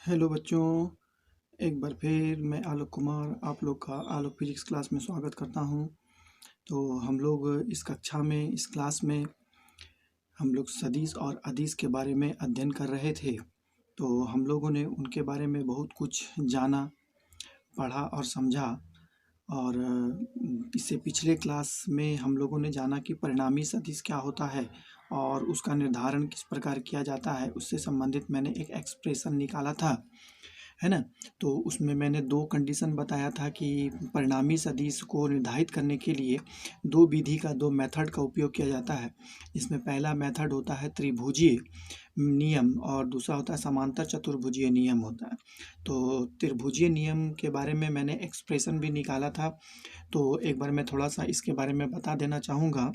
Hello बच्चों, एक बार फिर मैं आलोक कुमार आप लोग का आलोक फिजिक्स क्लास में स्वागत करता हूं। तो हम लोग इस कक्षा में इस क्लास में हम लोग सदिश और अदिश के बारे में अध्ययन कर रहे थे। तो हम लोगों ने उनके बारे में बहुत कुछ जाना, पढ़ा और समझा। और इससे पिछले क्लास में हम लोगों ने जाना कि परिणामी सदिश क्या होता है और उसका निर्धारण किस प्रकार किया जाता है। उससे संबंधित मैंने एक एक्सप्रेशन निकाला था, है ना। तो उसमें मैंने दो कंडीशन बताया था कि परिणामी सदिश को निर्धारित करने के लिए दो विधि का, दो मेथड का उपयोग किया जाता है। इसमें पहला मेथड होता है त्रिभुजीय नियम और दूसरा होता है समांतर चतुर्भुजीय नियम होता है। तो त्रिभुजीय नियम के बारे में मैंने एक्सप्रेशन भी निकाला था। तो एक बार मैं थोड़ा सा इसके बारे में बता देना चाहूँगा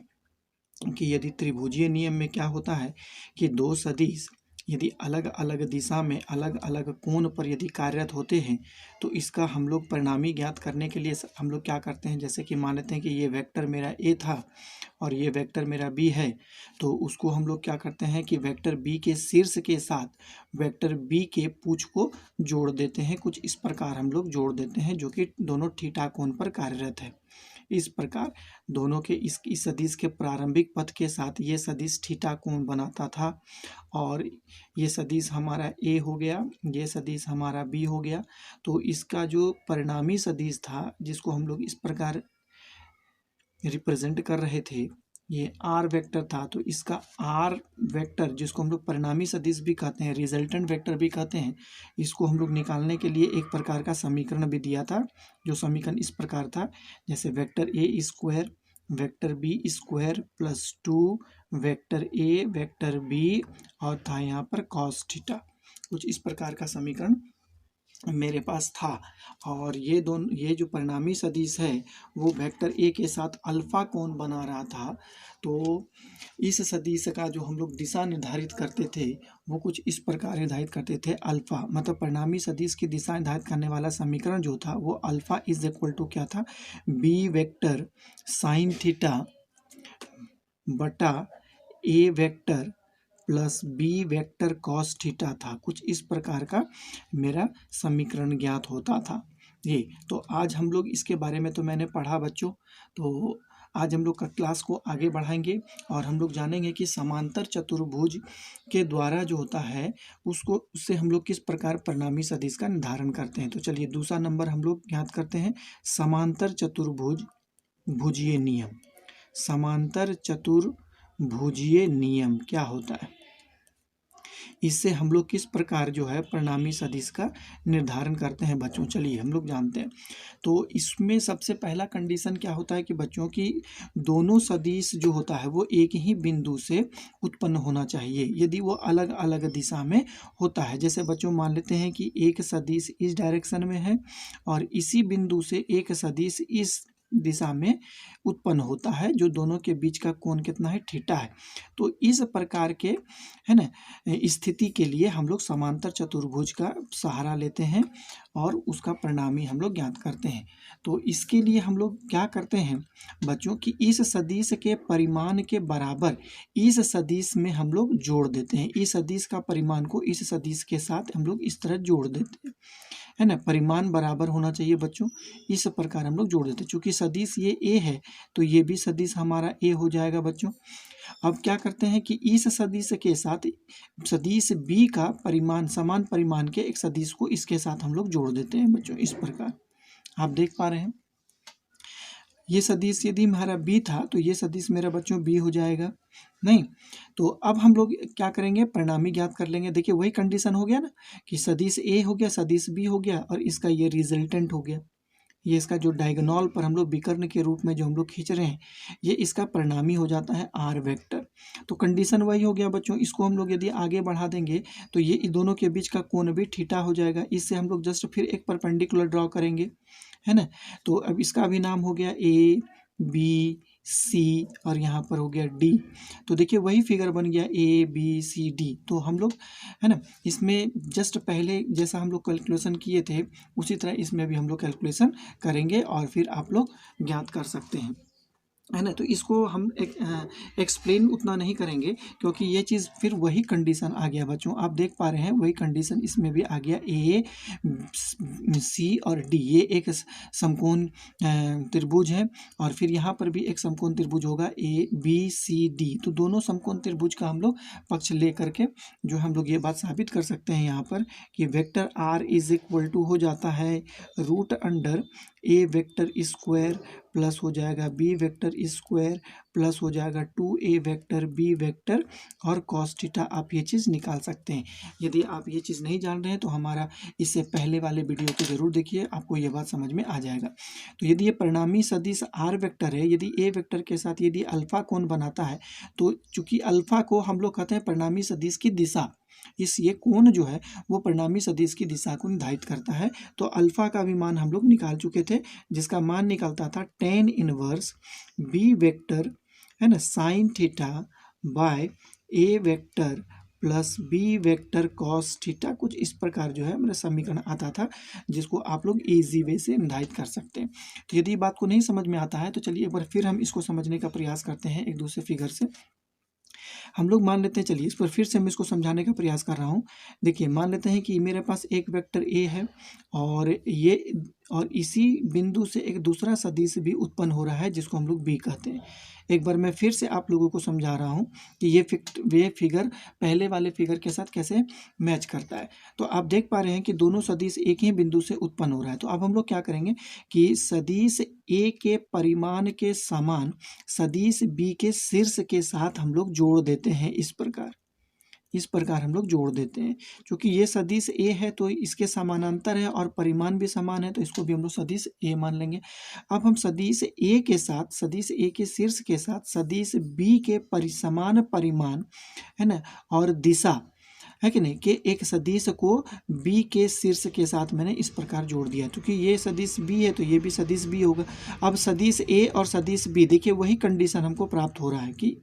कि यदि त्रिभुजीय नियम में क्या होता है कि दो सदिश यदि अलग अलग दिशा में अलग अलग कोण पर यदि कार्यरत होते हैं तो इसका हम लोग परिणामी ज्ञात करने के लिए हम लोग क्या करते हैं, जैसे कि मान लेते हैं कि ये वेक्टर मेरा ए था और ये वेक्टर मेरा बी है। तो उसको हम लोग क्या करते हैं कि वेक्टर बी के शीर्ष के साथ वेक्टर बी के पूछ को जोड़ देते हैं। कुछ इस प्रकार हम लोग जोड़ देते हैं जो कि दोनों थीटा कोण पर कार्यरत है। इस प्रकार दोनों के इस सदिश के प्रारंभिक पथ के साथ ये सदिश थीटा कोण बनाता था और ये सदिश हमारा ए हो गया, ये सदिश हमारा बी हो गया। तो इसका जो परिणामी सदिश था जिसको हम लोग इस प्रकार रिप्रेजेंट कर रहे थे, ये आर वेक्टर था। तो इसका आर वेक्टर जिसको हम लोग परिणामी सदिश भी कहते हैं, रिजल्टेंट वेक्टर भी कहते हैं, इसको हम लोग निकालने के लिए एक प्रकार का समीकरण भी दिया था। जो समीकरण इस प्रकार था, जैसे vector A square vector B square plus 2 vector A vector B और था यहाँ पर कॉस थीटा। कुछ इस प्रकार का समीकरण मेरे पास था। और ये जो परिणामी सदिश है वो वेक्टर ए के साथ अल्फा कोण बना रहा था। तो इस सदिश का जो हम लोग दिशा निर्धारित करते थे वो कुछ इस प्रकार निर्धारित करते थे। अल्फा मतलब परिणामी सदिश की दिशा निर्धारित करने वाला समीकरण जो था वो अल्फा इज इक्वल टू क्या था, बी वेक्टर साइन थीटा बटा A vector plus B vector cos theta था। कुछ इस प्रकार का मेरा समीकरण ज्ञात होता था ये। तो आज हम लोग इसके बारे में तो मैंने पढ़ा बच्चों। तो आज हम लोग का क्लास को आगे बढ़ाएंगे और हम लोग जानेंगे कि समांतर चतुर्भुज के द्वारा जो होता है उससे हम लोग किस प्रकार परिणामी सदिश का निर्धारण करते हैं। तो चलिए दूसरा नंबर हम लोग ज्ञात करते हैं, समांतर चतुर्भुज भुजीय नियम। समांतर चतुर्भुजीय नियम क्या होता है, इससे हम लोग किस प्रकार जो है परिणामी सदिश का निर्धारण करते हैं बच्चों, चलिए हम लोग जानते हैं। तो इसमें सबसे पहला कंडीशन क्या होता है कि बच्चों की दोनों सदिश जो होता है वो एक ही बिंदु से उत्पन्न होना चाहिए। यदि वो अलग अलग दिशा में होता है, जैसे बच्चों मान लेते हैं कि एक सदिश इस डायरेक्शन में है और इसी बिंदु से एक सदिश इस दिशा में उत्पन्न होता है, जो दोनों के बीच का कोण कितना है, थीटा है। तो इस प्रकार के, है ना, स्थिति के लिए हम लोग समांतर चतुर्भुज का सहारा लेते हैं और उसका परिणामी हम लोग ज्ञात करते हैं। तो इसके लिए हम लोग क्या करते हैं बच्चों कि इस सदिश के परिमाण के बराबर इस सदिश में हम लोग जोड़ देते हैं। इस सदिश का परिमाण को इस सदिश के साथ हम लोग इस तरह जोड़ देते हैं, है ना। परिमाण बराबर होना चाहिए बच्चों, इस प्रकार हम लोग जोड़ देते हैं। चूंकि सदिश ये ए है तो ये भी सदिश हमारा ए हो जाएगा बच्चों। अब क्या करते हैं कि इस सदिश के साथ सदिश बी का परिमाण, समान परिमाण के एक सदिश को इसके साथ हम लोग जोड़ देते हैं बच्चों। इस प्रकार आप देख पा रहे हैं, ये सदिश यदि हमारा बी था तो ये सदिश मेरा बच्चों बी हो जाएगा नहीं। तो अब हम लोग क्या करेंगे, परिणामी ज्ञात कर लेंगे। देखिए वही कंडीशन हो गया ना कि सदिश ए हो गया, सदिश बी हो गया और इसका ये रिजल्टेंट हो गया। ये इसका जो डायगोनल पर हम लोग विकर्ण के रूप में जो हम लोग खींच रहे हैं ये इसका परिणामी हो जाता है आर वेक्टर। तो कंडीशन वही हो गया बच्चों। इसको हम लोग यदि आगे बढ़ा देंगे तो ये दोनों के बीच का कोण भी थीटा हो जाएगा। इससे हम लोग जस्ट फिर एक परपेंडिकुलर ड्रॉ करेंगे, है ना। तो अब इसका भी नाम हो गया ए बी सी और यहाँ पर हो गया डी। तो देखिए वही फिगर बन गया ए बी सी डी। तो हम लोग, है ना, इसमें जस्ट पहले जैसा हम लोग कैलकुलेशन किए थे उसी तरह इसमें भी हम लोग कैलकुलेशन करेंगे और फिर आप लोग ज्ञात कर सकते हैं। है ना। तो इसको हम एक्सप्लेन उतना नहीं करेंगे, क्योंकि ये चीज़ फिर वही कंडीशन आ गया बच्चों, आप देख पा रहे हैं वही कंडीशन इसमें भी आ गया। ए सी और डी ये एक समकोण त्रिभुज है, और फिर यहाँ पर भी एक समकोण त्रिभुज होगा ए बी सी डी। तो दोनों समकोण त्रिभुज का हम लोग पक्ष ले करके जो हम लोग ये बात साबित कर सकते हैं यहाँ पर कि vector R is equal to हो जाता है root under A vector square plus हो जाएगा बी वेक्टर स्क्वायर प्लस हो जाएगा 2a वेक्टर बी वेक्टर और cos थीटा। आप ये चीज़ निकाल सकते हैं। यदि आप ये चीज़ नहीं जान रहे हैं तो हमारा इससे पहले वाले वीडियो को जरूर देखिए, आपको ये बात समझ में आ जाएगा। तो यदि ये परिणामी सदिश आर वेक्टर है, यदि ए वेक्टर के साथ यदि अल्फा कोण बनाता है, तो चूंकि अल्फा को हम लोग कहते हैं परिणामी सदिश की दिशा, इस ये कोण जो है वो परिणामी सदिश की दिशा को निर्धारित करता है। तो अल्फा का भी मान हम लोग निकाल चुके थे, जिसका मान निकलता था tan इनवर्स बी वेक्टर, है ना, sine theta by A vector plus B vector cos theta. कुछ इस प्रकार जो है मेरा समीकरण आता था, जिसको आप लोग इजी वे से निर्धारित कर सकते हैं। तो यदि बात को नहीं समझ में आता है तो चलिए एक बार फिर हम इसको समझने का प्रयास करते हैं एक दूसरे फिगर से। हम लोग मान लेते हैं, चलिए इस पर फिर से मैं इसको समझाने का प्रयास कर रहा हूँ। देखिए मान लेते हैं कि मेरे पास एक वेक्टर ए है, और इसी बिंदु से एक दूसरा सदिश भी उत्पन्न हो रहा है जिसको हम लोग बी कहते हैं। एक बार मैं फिर से आप लोगों को समझा रहा हूँ कि ये फिगर पहले वाले फिगर के साथ कैसे मैच करता है। तो आप देख पा रहे हैं कि दोनों सदिश एक ही बिंदु से उत्पन्न हो रहा है। तो अब हम लोग क्या करेंगे कि सदिश ए के परिमाण के समान सदिश बी के शीर्ष के साथ हम लोग जोड़ देते हैं। इस प्रकार हम लोग जोड़ देते हैं। क्योंकि ये सदिश ए है तो इसके समानांतर है और परिमाण भी समान है, तो इसको भी हम लोग सदिश ए मान लेंगे। अब हम सदिश ए के साथ, सदिश ए के शीर्ष के साथ सदिश बी के समान परिमाण, है ना, और दिशा, है कि नहीं, कि एक सदिश को बी के शीर्ष के साथ मैंने इस प्रकार जोड़ दिया। क्योंकि ये सदिश बी है तो ये भी सदिश बी होगा। अब सदिश ए और सदिश बी, देखिए वही कंडीशन हमको प्राप्त हो रहा है कि,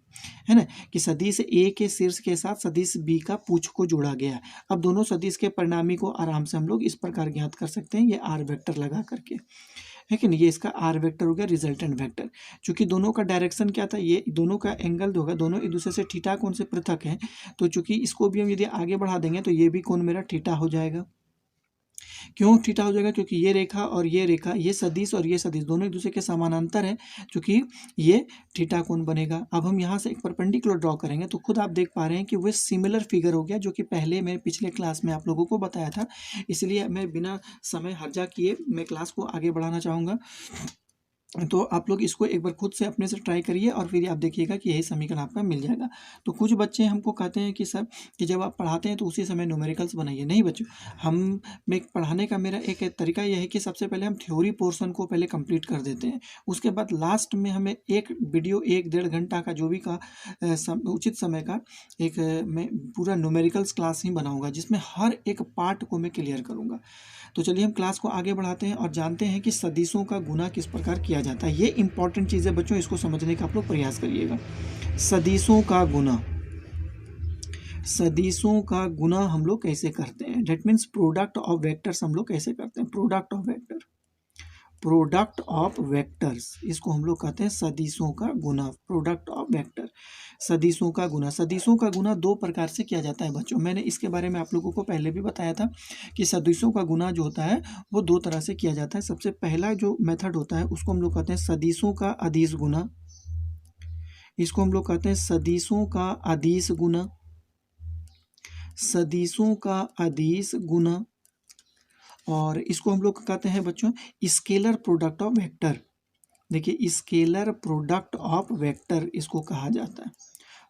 है ना, कि सदिश ए के शीर्ष के साथ सदिश बी का पूछ को जोड़ा गया है। अब दोनों सदिश के परिणामी को आराम से हम लोग इस प्रकार ज्ञात कर सकते हैं, ये आर वेक्टर लगा करके, है कि नहीं। ये इसका आर वेक्टर हो गया रिजल्टेंट वेक्टर। चूंकि दोनों का डायरेक्शन क्या था, ये दोनों का एंगल जो होगा, दोनों एक दूसरे से थीटा कोण से पृथक है। तो चूंकि इसको भी हम यदि आगे बढ़ा देंगे तो ये भी कोण मेरा थीटा हो जाएगा। क्यों थीटा हो जाएगा? क्योंकि ये रेखा और ये रेखा, ये सदिश और ये सदिश दोनों एक दूसरे के समानांतर है, क्योंकि ये थीटा कोण बनेगा। अब हम यहाँ से एक परपेंडिकुलर ड्रॉ करेंगे तो खुद आप देख पा रहे हैं कि वो सिमिलर फिगर हो गया, जो कि पहले मैं पिछले क्लास में आप लोगों को बताया था। इसलिए मैं बिना समय हर्जा किए मैं क्लास को आगे बढ़ाना चाहूँगा। तो आप लोग इसको एक बार खुद से अपने से ट्राई करिए और फिर आप देखिएगा कि यही समीकरण आपका मिल जाएगा। तो कुछ बच्चे हमको कहते हैं कि सर कि जब आप पढ़ाते हैं तो उसी समय न्यूमेरिकल्स बनाइए। नहीं बच्चों, हम मैं पढ़ाने का मेरा एक तरीका यह है कि सबसे पहले हम थ्योरी पोर्शन को पहले कंप्लीट कर देते हैं, उसके बाद लास्ट में हमें एक वीडियो 1-1.5 घंटा का जो भी का उचित समय का एक मैं पूरा न्यूमेरिकल्स क्लास ही बनाऊँगा, जिसमें हर एक पार्ट को मैं क्लियर करूँगा। तो चलिए हम क्लास को आगे बढ़ाते हैं और जानते हैं कि सदिशों का गुना किस प्रकार किया जाता है। ये इंपॉर्टेंट चीज़ है बच्चों, इसको समझने का आप लोग प्रयास करिएगा। सदिशों का गुना, सदिशों का गुना हम लोग कैसे करते हैं, that means product of vectors हम लोग कैसे करते हैं। Product of vector, product of vectors, इसको हम लोग कहते हैं सदिशों का गुना। प्रोडक्ट ऑफ वेक्टर, सदिशों का गुना। सदिशों का गुना दो प्रकार से किया जाता है बच्चों, मैंने इसके बारे में आप लोगों को पहले भी बताया था कि सदिशों का गुना जो होता है वो दो तरह से किया जाता है। सबसे पहला जो मेथड होता है उसको हम लोग कहते हैं सदिशों का अदिश गुना, इसको हम लोग कहते हैं सदिशों का अदिश गुना, सदिशों का अदिश गुना। और इसको हम लोग कहते हैं बच्चों स्केलर प्रोडक्ट ऑफ वेक्टर। देखिए स्केलर प्रोडक्ट ऑफ वेक्टर इसको कहा जाता है,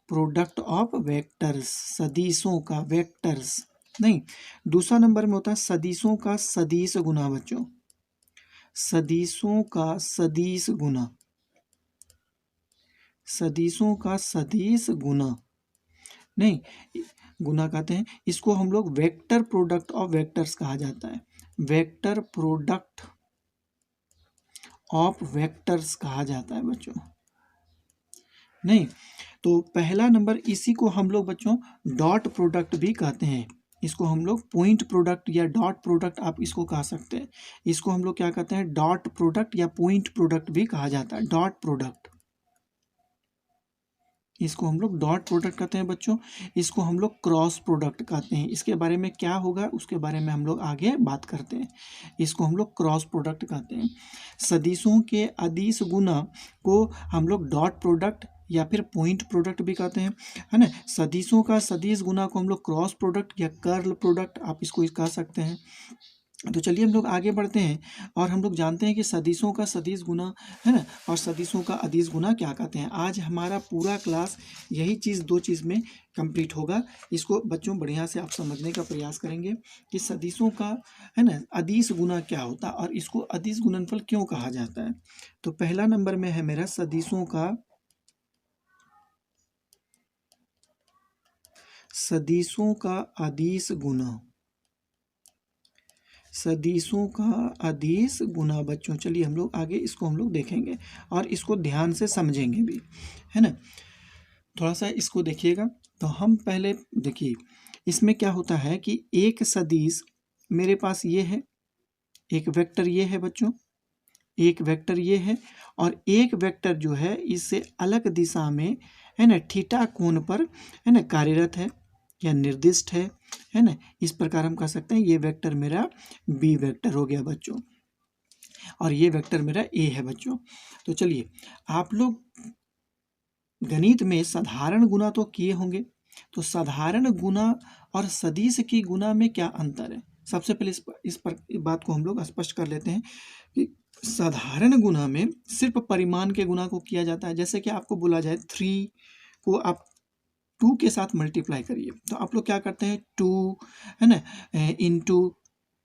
प्रोडक्ट ऑफ वेक्टर्स, सदिशों का वेक्टर्स नहीं। दूसरा नंबर में होता है सदिशों का सदिश गुना बच्चों, सदिशों का सदिश गुना, सदिशों का सदिश गुना नहीं, गुना कहते हैं इसको हम लोग वेक्टर प्रोडक्ट ऑफ वेक्टर्स कहा जाता है, वेक्टर प्रोडक्ट ऑफ वेक्टर्स कहा जाता है बच्चों। नहीं तो पहला नंबर, इसी को हम लोग बच्चों डॉट प्रोडक्ट भी कहते हैं, इसको हम लोग पॉइंट प्रोडक्ट या डॉट प्रोडक्ट आप इसको कह सकते हैं। इसको हम लोग क्या कहते हैं, डॉट प्रोडक्ट या पॉइंट प्रोडक्ट भी कहा जाता है, डॉट प्रोडक्ट। इसको हम लोग डॉट प्रोडक्ट कहते हैं बच्चों। इसको हम लोग क्रॉस प्रोडक्ट कहते हैं। इसके बारे में क्या होगा उसके बारे में हम लोग आगे बात करते हैं। इसको हम लोग क्रॉस प्रोडक्ट कहते हैं। सदिशों के अदिश गुना को हम लोग डॉट प्रोडक्ट या फिर पॉइंट प्रोडक्ट भी कहते हैं, है ना। सदिशों का सदिश गुना को हम लोग क्रॉस प्रोडक्ट या कर्ल प्रोडक्ट आप इसको कह सकते हैं। तो चलिए हम लोग आगे बढ़ते हैं और हम लोग जानते हैं कि सदिशों का सदिश गुना, है ना, और सदिशों का अदिश गुना क्या कहते हैं। आज हमारा पूरा क्लास यही चीज़ दो चीज़ में कंप्लीट होगा। इसको बच्चों बढ़िया से आप समझने का प्रयास करेंगे कि सदिशों का, है ना, अदिश गुना क्या होता है और इसको अदिश गुणनफल क्यों कहा जाता है। तो पहला नंबर में है मेरा सदिशों का अदिश गुना। सदिशों का अदिश गुना बच्चों, चलिए हम लोग आगे इसको हम लोग देखेंगे और इसको ध्यान से समझेंगे भी, है ना। थोड़ा सा इसको देखिएगा। तो हम पहले देखिए इसमें क्या होता है कि एक सदिश मेरे पास ये है, एक वेक्टर ये है बच्चों, एक वेक्टर ये है और एक वेक्टर जो है इससे अलग दिशा में, है ना, थीटा कोण पर, है ना, कार्यरत है या निर्दिष्ट है ना। इस प्रकार हम कह सकते हैं ये वेक्टर मेरा बी वेक्टर हो गया बच्चों और ये वेक्टर मेरा ए है बच्चों। तो चलिए आप लोग गणित में साधारण गुना तो किए होंगे, तो साधारण गुना और सदिश की गुना में क्या अंतर है। सबसे पहले इस बात को हम लोग स्पष्ट कर लेते हैं कि साधारण गुना में सिर्फ परिमाण के गुना को किया जाता है। जैसे कि आपको बोला जाए 3 को आप 2 के साथ मल्टीप्लाई करिए, तो आप लोग क्या करते हैं 2, है ना, इंटू,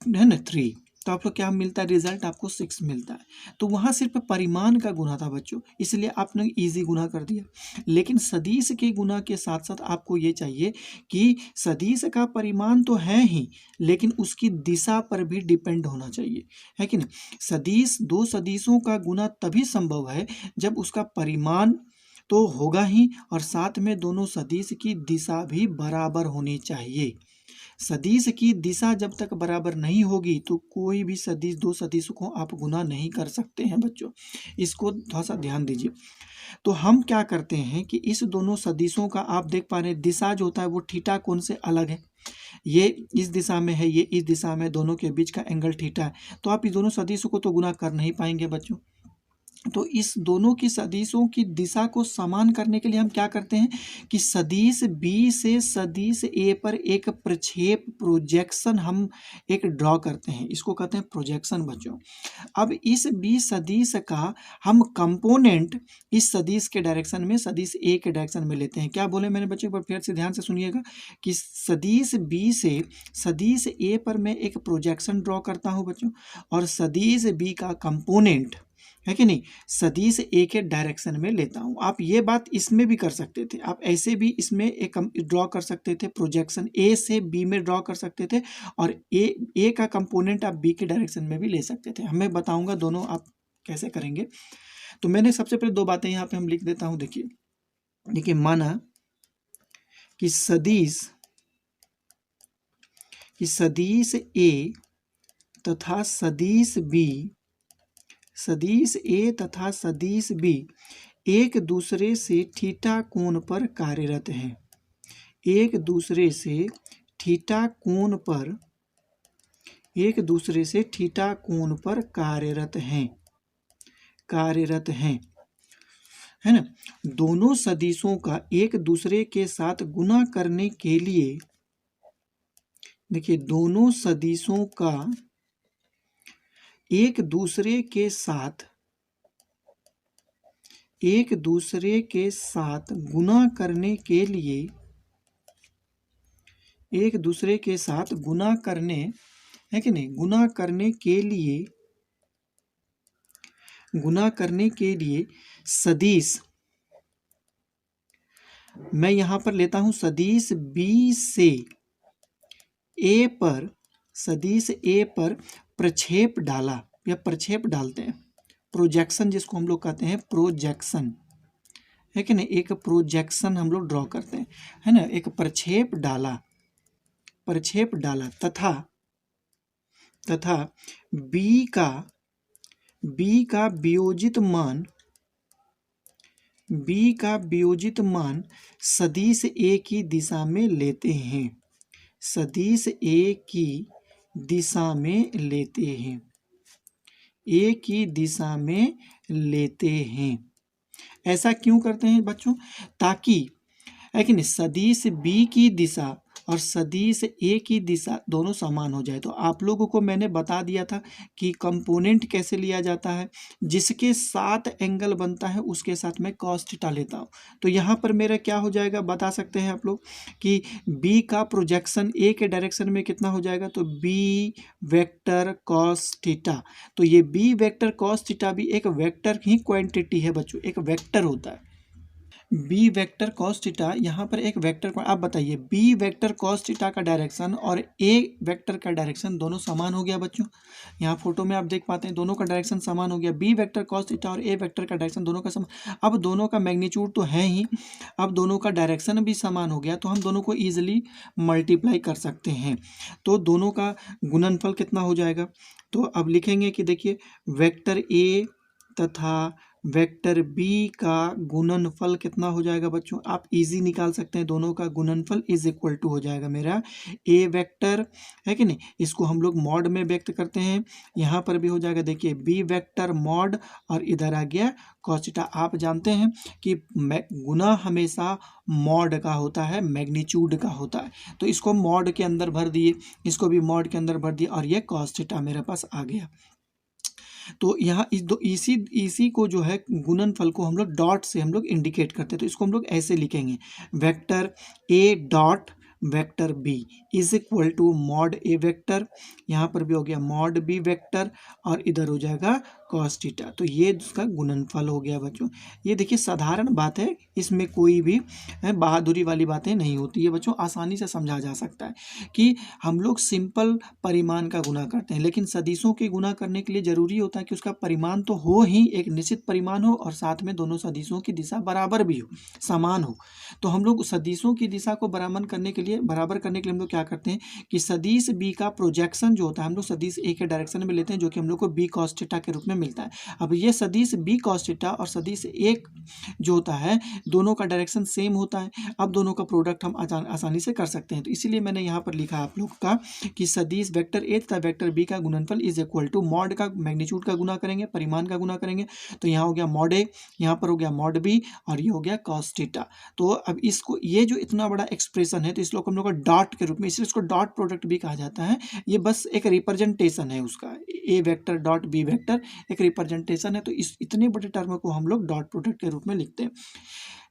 है ना, 3, तो आप लोग क्या मिलता है, रिजल्ट आपको 6 मिलता है। तो वहाँ सिर्फ परिमाण का गुना था बच्चों, इसलिए आपने इजी गुना कर दिया। लेकिन सदिश के गुना के साथ साथ आपको ये चाहिए कि सदिश का परिमाण तो है ही, लेकिन उसकी दिशा पर भी डिपेंड होना चाहिए, है कि नहीं। सदिश, दो सदिशों का गुना तभी संभव है जब उसका परिमाण तो होगा ही और साथ में दोनों सदिश की दिशा भी बराबर होनी चाहिए। सदिश की दिशा जब तक बराबर नहीं होगी तो कोई भी सदिश, दो सदिशों को आप गुना नहीं कर सकते हैं बच्चों। इसको थोड़ा सा ध्यान दीजिए। तो हम क्या करते हैं कि इस दोनों सदिशों का आप देख पा रहे हैं दिशा जो होता है वो थीटा कोण से अलग है। ये इस दिशा में है, ये इस दिशा में, दोनों के बीच का एंगल थीटा है। तो आप इस दोनों सदिशों को तो गुना कर नहीं पाएंगे बच्चों। तो इस दोनों की सदिशों की दिशा को समान करने के लिए हम क्या करते हैं कि सदिश बी से सदिश ए पर एक प्रक्षेप, प्रोजेक्शन हम एक ड्रॉ करते हैं, इसको कहते हैं प्रोजेक्शन बच्चों। अब इस बी सदिश का हम कंपोनेंट इस सदिश के डायरेक्शन में, सदिश ए के डायरेक्शन में लेते हैं। क्या बोले मैंने बच्चों, एक बार फिर से ध्यान से सुनिएगा कि सदिश बी से सदिश ए पर मैं एक प्रोजेक्शन ड्रॉ करता हूं बच्चों और सदिश बी का कंपोनेंट, है कि नहीं, सदिश ए के डायरेक्शन में लेता हूं। आप ये बात इसमें भी कर सकते थे, आप ऐसे भी इसमें एक ड्रॉ कर सकते थे, प्रोजेक्शन ए से बी में ड्रॉ कर सकते थे और ए का कंपोनेंट आप बी के डायरेक्शन में भी ले सकते थे। मैं बताऊंगा दोनों आप कैसे करेंगे। तो मैंने सबसे पहले दो बातें यहाँ पे हम लिख देता हूं। देखिए देखिए, माना कि सदिश ए तथा सदिश बी, सदिश ए तथा सदिश बी एक दूसरे से थीटा कोण पर कार्यरत हैं, एक दूसरे से थीटा कोण पर, एक दूसरे से थीटा कोण पर कार्यरत हैं, है ना। दोनों सदिशों का एक दूसरे के साथ गुना करने के लिए, देखिए दोनों सदिशों का एक दूसरे के साथ गुना करने के लिए, एक दूसरे के साथ गुना करने, है कि नहीं, गुना करने के लिए सदिश, मैं यहां पर लेता हूं सदिश बी से ए पर, सदिश ए पर प्रक्षेप डाला या प्रक्षेप डालते हैं, प्रोजेक्शन जिसको हम लोग कहते हैं प्रोजेक्शन, है कि नहीं, एक प्रोजेक्शन हम लोग ड्रॉ करते हैं, है ना, एक प्रक्षेप डाला तथा बी का वियोजित मान बी का वियोजित मान सदिश ए की दिशा में लेते हैं, सदिश ए की दिशा में लेते हैं, ए की दिशा में लेते हैं। ऐसा क्यों करते हैं बच्चों? ताकि है कि नहीं, सदिश बी की दिशा और सदिश ए की दिशा दोनों समान हो जाए। तो आप लोगों को मैंने बता दिया था कि कंपोनेंट कैसे लिया जाता है, जिसके साथ एंगल बनता है उसके साथ मैं cos थीटा लेता हूँ। तो यहाँ पर मेरा क्या हो जाएगा बता सकते हैं आप लोग कि बी का प्रोजेक्शन ए के डायरेक्शन में कितना हो जाएगा, तो बी वेक्टर cos थीटा। तो ये बी वेक्टर cos थीटा भी एक वेक्टर ही क्वांटिटी है बच्चों, एक वेक्टर होता है। बी वेक्टर कॉस थीटा यहाँ पर एक वेक्टर, आप बताइए बी वेक्टर कॉस थीटा का डायरेक्शन और ए वेक्टर का डायरेक्शन दोनों समान हो गया बच्चों। यहाँ फोटो में आप देख पाते हैं दोनों का डायरेक्शन समान हो गया, बी वेक्टर कॉस थीटा और ए वेक्टर का डायरेक्शन दोनों का समान। अब दोनों का मैग्नीट्यूड तो है ही, अब दोनों का डायरेक्शन भी समान हो गया, तो हम दोनों को ईजिली मल्टीप्लाई कर सकते हैं। तो दोनों का गुणनफल कितना हो जाएगा, तो अब लिखेंगे कि देखिए वेक्टर ए तथा वेक्टर बी का गुणनफल कितना हो जाएगा बच्चों, आप इजी निकाल सकते हैं। दोनों का गुणनफल इज इक्वल टू हो जाएगा मेरा ए वेक्टर, है कि नहीं, इसको हम लोग मॉड में व्यक्त करते हैं। यहाँ पर भी हो जाएगा देखिए बी वेक्टर मॉड और इधर आ गया cos थीटा। आप जानते हैं कि गुना हमेशा मॉड का होता है, मैग्नीट्यूड का होता है। तो इसको मॉड के अंदर भर दिए, इसको भी मॉड के अंदर भर दिए और ये cos थीटा मेरे पास आ गया। तो यहाँ इसी को जो है गुणनफल को हम लोग डॉट से हम लोग इंडिकेट करते हैं। तो इसको हम लोग ऐसे लिखेंगे vector A dot vector B is equal to mod A vector, यहाँ पर भी हो गया मॉड बी वेक्टर और इधर हो जाएगा cos थीटा। तो ये इसका गुणनफल हो गया बच्चों। ये देखिए साधारण बात है, इसमें कोई भी बहादुरी वाली बातें नहीं होती है बच्चों, आसानी से समझा जा सकता है कि हम लोग सिंपल परिमाण का गुना करते हैं, लेकिन सदिशों के गुना करने के लिए जरूरी होता है कि उसका परिमाण तो हो ही, एक निश्चित परिमाण हो और साथ में दोनों सदिशों की दिशा बराबर भी हो, समान हो। तो हम लोग सदिशों की दिशा को बराबर करने के लिए हम लोग क्या करते हैं कि सदिश बी का प्रोजेक्शन जो होता है हम लोग सदिश ए के डायरेक्शन में लेते हैं, जो कि हम लोग को बी cos थीटा के रूप में मिलता है। अब ये सदिश बी cos थीटा और सदिश ए जो होता है दोनों का डायरेक्शन सेम होता है। अब दोनों का प्रोडक्ट हम आसानी से कर सकते हैं। तो इसीलिए मैंने यहाँ पर लिखा आप लोग का कि सदिश वेक्टर ए तथा वेक्टर बी का गुणनफल इज इक्वल टू मॉड का मैग्नीट्यूड का गुना करेंगे, परिमाण का गुना करेंगे। तो यहाँ हो गया मॉड ए, यहाँ पर हो गया मॉड बी और ये हो गया cos थीटा। तो अब इसको ये जो इतना बड़ा एक्सप्रेशन है तो इसको हम लोग का डॉट के रूप में, इसलिए इसको डॉट प्रोडक्ट भी कहा जाता है। ये बस एक रिप्रेजेंटेशन है उसका, ए वेक्टर डॉट बी वेक्टर एक रिप्रेजेंटेशन है। तो इस इतने बड़े टर्म को हम लोग डॉट प्रोडक्ट के रूप में लिखते हैं,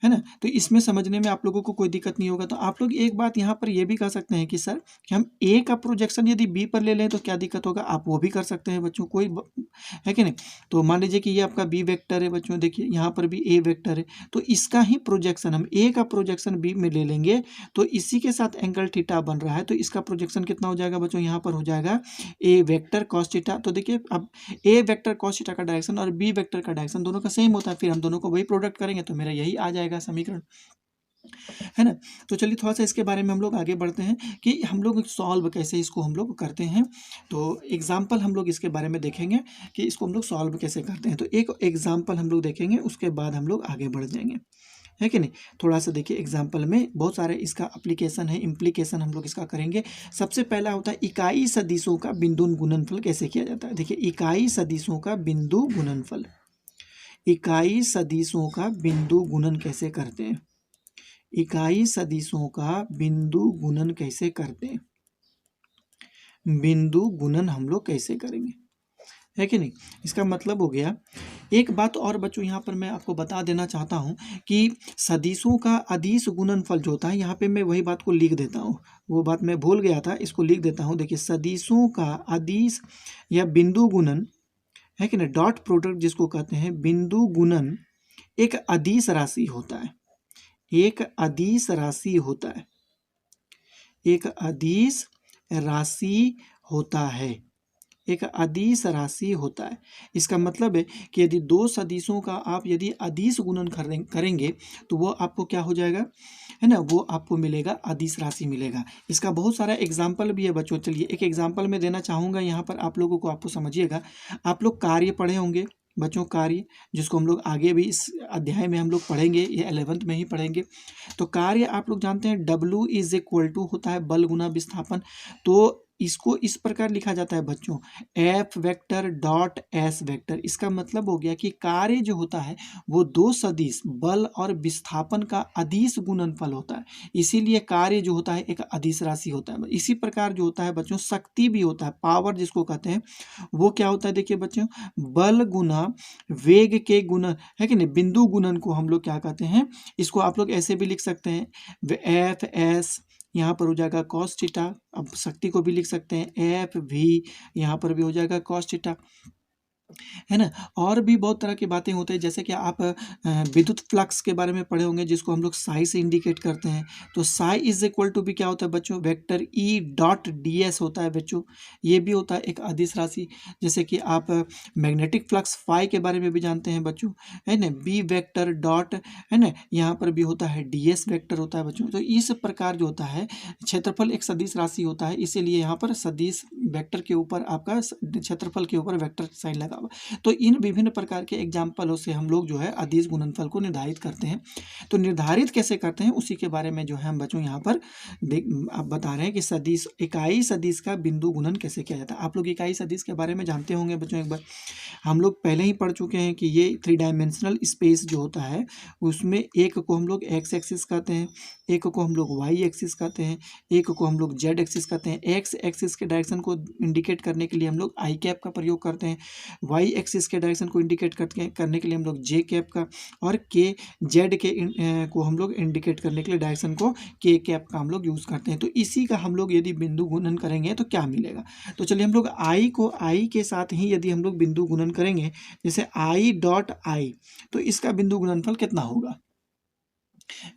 है ना। तो इसमें समझने में आप लोगों को कोई दिक्कत नहीं होगा। तो आप लोग एक बात यहाँ पर ये भी कह सकते हैं कि सर कि हम ए का प्रोजेक्शन यदि बी पर ले लें तो क्या दिक्कत होगा, आप वो भी कर सकते हैं बच्चों, कोई है कि नहीं। तो मान लीजिए कि ये आपका बी वेक्टर है बच्चों, देखिए यहाँ पर भी ए वेक्टर है, तो इसका ही प्रोजेक्शन हम ए का प्रोजेक्शन बी में ले लेंगे तो इसी के साथ एंगल थीटा बन रहा है। तो इसका प्रोजेक्शन कितना हो जाएगा बच्चों, यहाँ पर हो जाएगा ए वेक्टर cos थीटा। तो देखिए अब ए वेक्टर cos थीटा का डायरेक्शन और बी वेक्टर का डायरेक्शन दोनों का सेम होता है, फिर हम दोनों को वही प्रोडक्ट करेंगे तो मेरा यही आ जाएगा समीकरण, है ना। तो चलिए थोड़ा सा इसके बारे में हम लोग आगे बढ़ते हैं कि हम लोग सॉल्व कैसे इसको हम लोग करते हैं। तो एग्जाम्पल हम लोग इसके बारे में देखेंगे कि इसको हम लोग सॉल्व कैसे करते हैं। तो एक एग्जाम्पल हम लोग देखेंगे, उसके बाद हम लोग आगे बढ़ जाएंगे, है कि नहीं। थोड़ा सा देखिए एग्जाम्पल में बहुत सारे इसका एप्लीकेशन है, इम्प्लीकेशन हम लोग इसका करेंगे। सबसे पहला होता है इकाई सदिशों का बिंदु गुणनफल कैसे किया जाता है। देखिए इकाई सदिशों का बिंदु गुणनफल, इकाई सदिशों का बिंदु गुणन कैसे करते हैं, इकाई सदिशों का बिंदु गुणन कैसे करते हैं, बिंदु गुणन हम लोग कैसे करेंगे, है कि नहीं। इसका मतलब हो गया। एक बात और बच्चों यहाँ पर मैं आपको बता देना चाहता हूँ कि सदिशों का अदिश गुणनफल जो होता है, यहाँ पे मैं वही बात को लिख देता हूँ, वो बात मैं भूल गया था, इसको लिख देता हूँ। देखिए सदिशों का अदिश या बिंदु गुणन, है कि नहीं, डॉट प्रोडक्ट जिसको कहते हैं, बिंदु गुणन एक अदिश राशि होता है, एक अदिश राशि होता है, एक अदिश राशि होता है, एक अदिश राशि होता है। इसका मतलब है कि यदि दो सदिशों का आप यदि अदिश गुणन करेंगे तो वो आपको क्या हो जाएगा, है ना, वो आपको मिलेगा अदिश राशि मिलेगा। इसका बहुत सारा एग्जाम्पल भी है बच्चों। चलिए एक एग्जाम्पल मैं देना चाहूँगा यहाँ पर आप लोगों को, आपको समझिएगा। आप लोग कार्य पढ़े होंगे, बच्चों कार्य, जिसको हम लोग आगे भी इस अध्याय में हम लोग पढ़ेंगे, ये 11th में ही पढ़ेंगे। तो कार्य आप लोग जानते हैं W इज इक्वल टू होता है बल गुना विस्थापन। तो इसको इस प्रकार लिखा जाता है बच्चों, F vector dot S vector. इसका मतलब हो गया कि कार्य जो होता है वो दो सदिश बल और विस्थापन का अदिश गुणनफल होता है, इसीलिए कार्य जो होता है एक अदिश राशि होता है। इसी प्रकार जो होता है बच्चों शक्ति भी होता है, पावर जिसको कहते हैं, वो क्या होता है देखिए बच्चों, बल गुना वेग के गुणन है कि नहीं, बिंदु गुणन को हम लोग क्या कहते हैं, इसको आप लोग ऐसे भी लिख सकते हैं, एफ एस यहाँ पर हो जाएगा कॉस थीटा। अब शक्ति को भी लिख सकते हैं एफ वी, यहाँ पर भी हो जाएगा कॉस थीटा, है ना। और भी बहुत तरह की बातें होती हैं, जैसे कि आप विद्युत फ्लक्स के बारे में पढ़े होंगे, जिसको हम लोग साई से इंडिकेट करते हैं। तो साई इज इक्वल टू भी क्या होता है बच्चों, vector E dot D S होता है बच्चों। ये भी होता है एक अदिश राशि। जैसे कि आप मैग्नेटिक फ्लक्स फाई के बारे में भी जानते हैं बच्चों, है ना, बी वेक्टर डॉट, है ना, यहाँ पर भी होता है डी एस वेक्टर होता है बच्चों। तो इस प्रकार जो होता है क्षेत्रफल एक सदिश राशि होता है, इसीलिए यहाँ पर सदिश वेक्टर के ऊपर आपका क्षेत्रफल के ऊपर वेक्टर साइन लगा। तो इन विभिन्न प्रकार के एग्जाम्पलों से हम लोग जो है अदिश गुणनफल को निर्धारित करते हैं। तो निर्धारित कैसे करते हैं उसी के बारे में जो है हम बच्चों यहाँ पर आप बता रहे हैं कि सदिश, इकाई सदिश का बिंदु गुणन कैसे किया जाता है। आप लोग इकाई सदिश के बारे में जानते होंगे बच्चों, एक बार हम लोग पहले ही पढ़ चुके हैं कि ये 3 डायमेंशनल स्पेस जो होता है उसमें एक को हम लोग एक्स एक्सिस कहते हैं, एक को हम लोग वाई एक्सिस कहते हैं, एक को हम लोग जेड एक्सिस कहते हैं। एक्स एक्सिस के डायरेक्शन को इंडिकेट करने के लिए हम लोग आई कैप का प्रयोग करते हैं, वाई एक्सिस के डायरेक्शन को इंडिकेट करने के लिए हम लोग जे कैप का, और के जेड के को हम लोग इंडिकेट करने के लिए डायरेक्शन को के कैप का हम लोग यूज़ करते हैं। तो इसी का हम लोग यदि बिंदु गुणन करेंगे तो क्या मिलेगा, तो चलिए हम लोग आई को आई के साथ ही यदि हम लोग बिंदु गुणन करेंगे, जैसे आई डॉट आई, तो इसका बिंदु गुणनफल कितना होगा।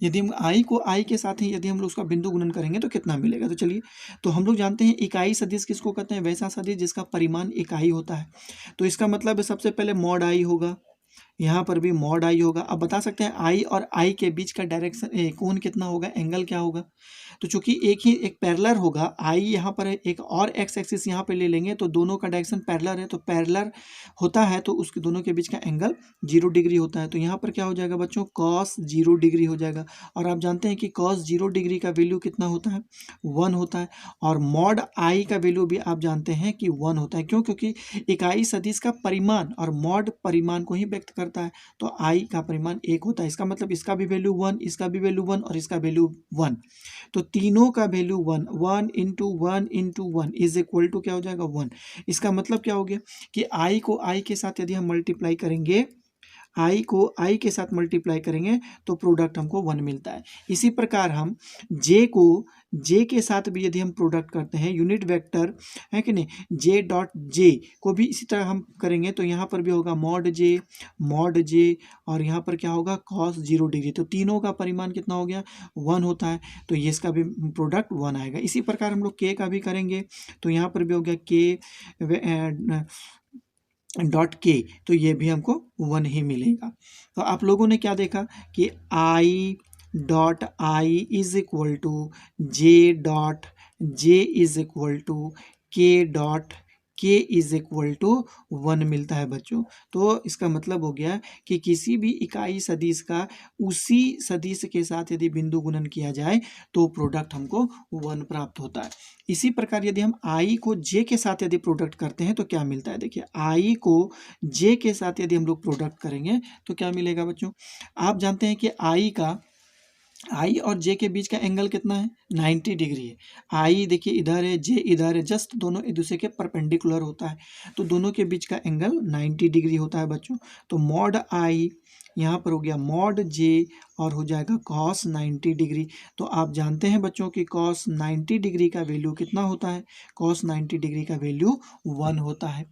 यदि हम आई को आई के साथ ही यदि हम लोग उसका बिंदु गुणन करेंगे तो कितना मिलेगा। तो चलिए, तो हम लोग जानते हैं इकाई सदिश किसको कहते हैं, वैसा सदिश जिसका परिमाण इकाई होता है। तो इसका मतलब सबसे पहले मॉड आई होगा, यहाँ पर भी मॉड आई होगा। अब बता सकते हैं आई और आई के बीच का डायरेक्शन कोण कितना होगा, एंगल क्या होगा। तो चूंकि एक पैरेलल होगा, आई यहाँ पर है, एक और एक्स एक्सिस यहाँ पे ले लेंगे तो दोनों का डायरेक्शन पैरेलल है, तो पैरेलल होता है तो उसके दोनों के बीच का एंगल 0 डिग्री होता है। तो यहाँ पर क्या हो जाएगा बच्चों, कॉस 0 डिग्री हो जाएगा। और आप जानते हैं कि कॉस 0 डिग्री का वैल्यू कितना होता है, 1 होता है। और मॉड आई का वैल्यू भी आप जानते हैं कि 1 होता है। क्यों, क्योंकि इकाई सदिश का परिमाण और मॉड परिमाण को ही व्यक्त करता है, तो आई का परिमाण 1 होता है। इसका मतलब इसका भी वैल्यू 1, इसका भी वैल्यू 1 और इसका वैल्यू 1, तो तीनों का value 1, 1 into 1 into 1 is equal to क्या हो जाएगा, 1। इसका मतलब क्या हो गया कि आई को आई के साथ यदि हम मल्टीप्लाई करेंगे, आई को आई के साथ मल्टीप्लाई करेंगे तो प्रोडक्ट हमको 1 मिलता है। इसी प्रकार हम जे को जे के साथ भी यदि हम प्रोडक्ट करते हैं, यूनिट वेक्टर है कि नहीं, जे डॉट जे को भी इसी तरह हम करेंगे तो यहाँ पर भी होगा मॉड जे, और यहाँ पर क्या होगा कॉस 0 डिग्री। तो तीनों का परिमाण कितना हो गया, 1 होता है, तो ये इसका भी प्रोडक्ट 1 आएगा। इसी प्रकार हम लोग के का भी करेंगे, तो यहाँ पर भी हो गया के डॉट के, तो ये भी हमको 1 ही मिलेगा। तो आप लोगों ने क्या देखा कि I dot I is equal to J dot J is equal to K dot K is equal to 1 मिलता है बच्चों। तो इसका मतलब हो गया कि किसी भी इकाई सदिश का उसी सदिश के साथ यदि बिंदु गुणन किया जाए तो प्रोडक्ट हमको 1 प्राप्त होता है। इसी प्रकार यदि हम आई को जे के साथ यदि प्रोडक्ट करते हैं तो क्या मिलता है, देखिए आई को जे के साथ यदि हम लोग प्रोडक्ट करेंगे तो क्या मिलेगा बच्चों। आप जानते हैं कि आई और जे के बीच का एंगल कितना है, 90 डिग्री है। आई देखिए इधर है, जे इधर है, जस्ट दोनों एक दूसरे के परपेंडिकुलर होता है, तो दोनों के बीच का एंगल 90 डिग्री होता है बच्चों। तो मॉड आई यहाँ पर हो गया मॉड जे और हो जाएगा कॉस 90 डिग्री। तो आप जानते हैं बच्चों कि कॉस 90 डिग्री का वैल्यू कितना होता है, कॉस 90 डिग्री का वैल्यू 1 होता है।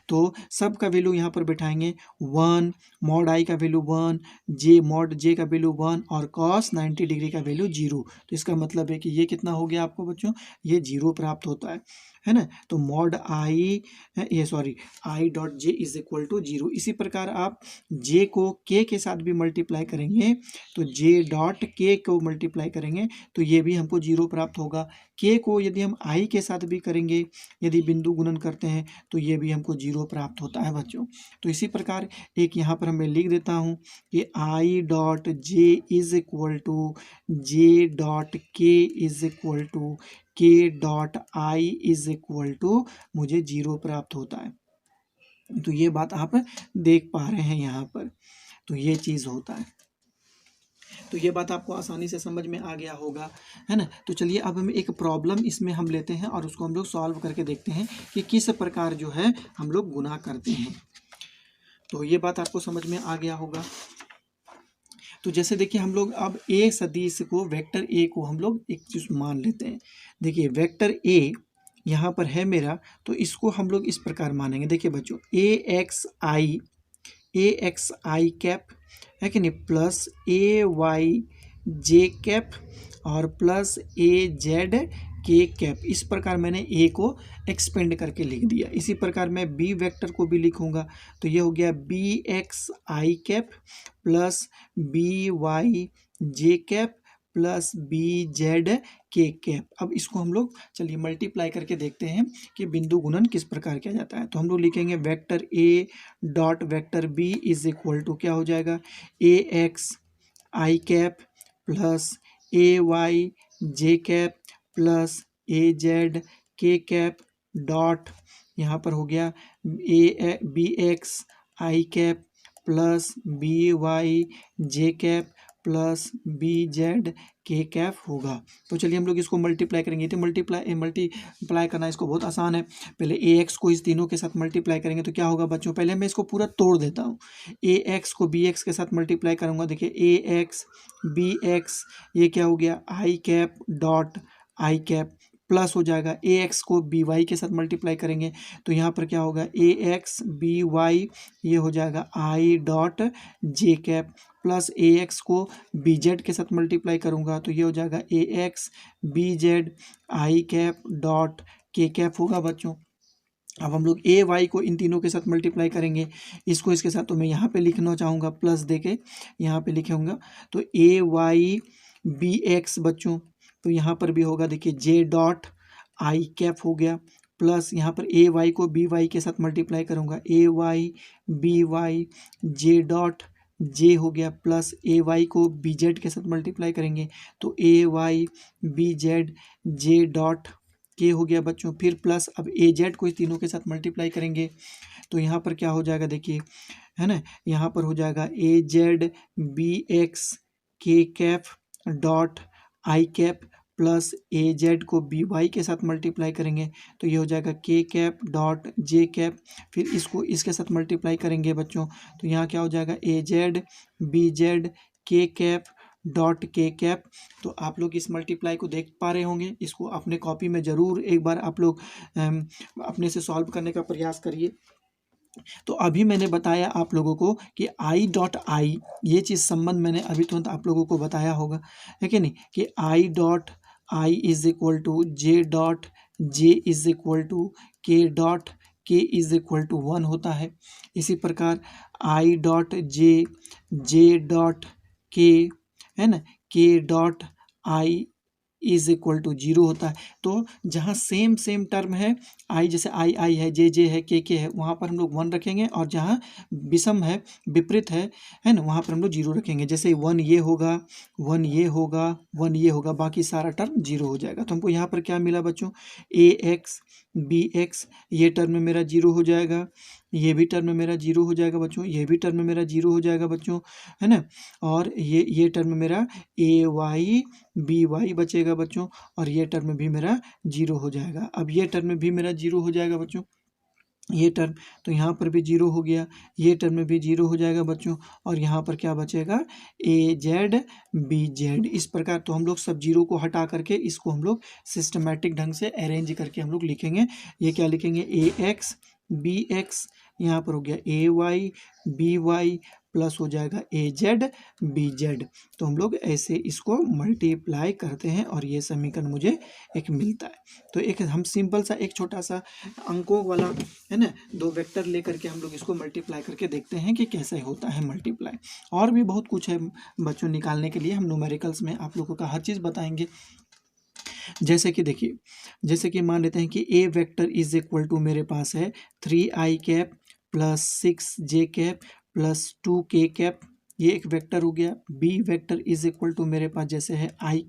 तो सब का वैल्यू यहाँ पर बैठाएंगे 1, मॉड आई का वैल्यू 1, जे मॉड जे का वैल्यू 1 और कॉस 90 डिग्री का वैल्यू 0। तो इसका मतलब है कि ये कितना हो गया आपको बच्चों, ये 0 प्राप्त होता है ना। तो mod I I dot J is equal to 0। इसी प्रकार आप जे को के साथ भी मल्टीप्लाई करेंगे तो जे डॉट के को मल्टीप्लाई करेंगे तो ये भी हमको 0 प्राप्त होगा। k को यदि हम i के साथ भी करेंगे, यदि बिंदु गुणन करते हैं तो ये भी हमको 0 प्राप्त होता है बच्चों। तो इसी प्रकार एक यहाँ पर मैं लिख देता हूँ कि i dot J is equal to J dot K is equal to K dot I is equal to मुझे 0 प्राप्त होता है। तो ये बात आप देख पा रहे हैं यहाँ पर, तो ये चीज़ होता है। तो ये बात आपको आसानी से समझ में आ गया होगा, है ना। तो चलिए अब हम एक प्रॉब्लम इसमें हम लेते हैं और उसको हम लोग सॉल्व करके देखते हैं कि किस प्रकार जो है हम लोग गुना करते हैं। तो ये बात आपको समझ में आ गया होगा। तो जैसे देखिए हम लोग अब ए सदिश को, वेक्टर ए को हम लोग एक चीज मान लेते हैं। देखिए वेक्टर ए यहाँ पर है मेरा, तो इसको हम लोग इस प्रकार मानेंगे। देखिए बच्चों ए एक्स आई कैप है कि नहीं, plus A Y J cap और plus A Z K cap. इस प्रकार मैंने ए को एक्सपेंड करके लिख दिया। इसी प्रकार मैं बी वेक्टर को भी लिखूंगा, तो ये हो गया B X I cap plus B Y J cap plus B Z K cap. अब इसको हम लोग चलिए मल्टीप्लाई करके देखते हैं कि बिंदु गुणन किस प्रकार किया जाता है। तो हम लोग लिखेंगे vector A dot vector B is equal to क्या हो जाएगा, A X I cap plus A Y J cap plus A Z K cap dot यहाँ पर हो गया A B X I cap plus B Y J cap plus B Z K cap होगा। तो चलिए हम लोग इसको मल्टीप्लाई करेंगे। तो मल्टीप्लाई करना इसको बहुत आसान है। पहले ए एक्स को इस तीनों के साथ मल्टीप्लाई करेंगे तो क्या होगा बच्चों, पहले मैं इसको पूरा तोड़ देता हूँ। ए एक्स को बी एक्स के साथ मल्टीप्लाई करूँगा। देखिए ए एक्स बी एक्स ये क्या हो गया, I cap dot I cap plus हो जाएगा ए एक्स को बी वाई के साथ मल्टीप्लाई करेंगे तो यहाँ पर क्या होगा ए एक्स बी वाई ये हो जाएगा I dot J cap plus A X को बी जेड के साथ मल्टीप्लाई करूँगा तो ये हो जाएगा A X B Z I cap dot K cap होगा बच्चों। अब हम लोग ए वाई को इन तीनों के साथ मल्टीप्लाई करेंगे, इसको इसके साथ, तो मैं यहाँ पे लिखना चाहूँगा प्लस देके यहाँ पे लिखूँगा तो ए वाई बी एक्स बच्चों, तो यहाँ पर भी होगा देखिए जे डॉट आई कैप हो गया प्लस यहाँ पर ए वाई को बी वाई के साथ मल्टीप्लाई करूँगा A Y B Y J dot J हो गया प्लस ए वाई को बी जेड के साथ मल्टीप्लाई करेंगे तो A Y B Z J dot K हो गया बच्चों। फिर प्लस अब ए जेड को इस तीनों के साथ मल्टीप्लाई करेंगे तो यहाँ पर क्या हो जाएगा देखिए, है ना, यहाँ पर हो जाएगा ए जेड बी एक्स के cap dot I cap plus A Z को बी वाई के साथ मल्टीप्लाई करेंगे तो ये हो जाएगा के कैप डॉट जे कैप। फिर इसको इसके साथ मल्टीप्लाई करेंगे बच्चों तो यहाँ क्या हो जाएगा ए Z B Z K cap dot K cap. तो आप लोग इस मल्टीप्लाई को देख पा रहे होंगे, इसको अपने कॉपी में ज़रूर एक बार आप लोग अपने से सॉल्व करने का प्रयास करिए। तो अभी मैंने बताया आप लोगों को कि आई डॉट आई, ये चीज़ संबंध मैंने अभी तुरंत आप लोगों को बताया होगा, है कि नहीं, कि I dot I is equal to J dot J is equal to K dot K is equal to 1 होता है। इसी प्रकार आई डॉट जे जे डॉट के, है ना, K dot I is equal to 0 होता है। तो जहाँ सेम टर्म है, आई जैसे आई है, जे है, के है, वहाँ पर हम लोग 1 रखेंगे और जहाँ विषम है, विपरीत है ना, वहाँ पर हम लोग 0 रखेंगे। जैसे 1 ये होगा, 1 ये होगा, 1 ये होगा, बाकी सारा टर्म 0 हो जाएगा। तो हमको यहाँ पर क्या मिला बच्चों, ए एक्स बी एक्स, ये टर्म में मेरा 0 हो जाएगा, ये भी टर्म में मेरा 0 हो जाएगा बच्चों, ये भी टर्म में मेरा 0 हो जाएगा बच्चों, है ना, और ये टर्म में मेरा ए वाई बी वाई बचेगा बच्चों, और ये टर्म में भी मेरा 0 हो जाएगा। अब ये टर्म में भी मेरा 0 हो जाएगा बच्चों, ये टर्म, तो यहाँ पर भी 0 हो गया, ये टर्म में भी 0 हो जाएगा बच्चों, और यहाँ पर क्या बचेगा, ए जेड बी जेड। इस प्रकार तो हम लोग सब 0 को हटा करके इसको हम लोग सिस्टमेटिक ढंग से अरेंज करके हम लोग लिखेंगे। ये क्या लिखेंगे, ए एक्स बी एक्स, यहाँ पर हो गया ए वाई बी वाई प्लस हो जाएगा ए जेड बी जेड। तो हम लोग ऐसे इसको मल्टीप्लाई करते हैं और ये समीकरण मुझे एक मिलता है। तो एक हम सिंपल सा एक छोटा सा अंकों वाला, है ना, 2 वेक्टर लेकर के हम लोग इसको मल्टीप्लाई करके देखते हैं कि कैसे होता है मल्टीप्लाई। और भी बहुत कुछ है बच्चों निकालने के लिए, हम न्यूमेरिकल्स में आप लोगों का हर चीज़ बताएंगे। जैसे कि देखिए, जैसे कि मान लेते हैं कि A vector is equal to मेरे पास है 3i plus 6j plus 2k, ये एक वेक्टर हो गया। B vector is equal to मेरे पास जैसे है i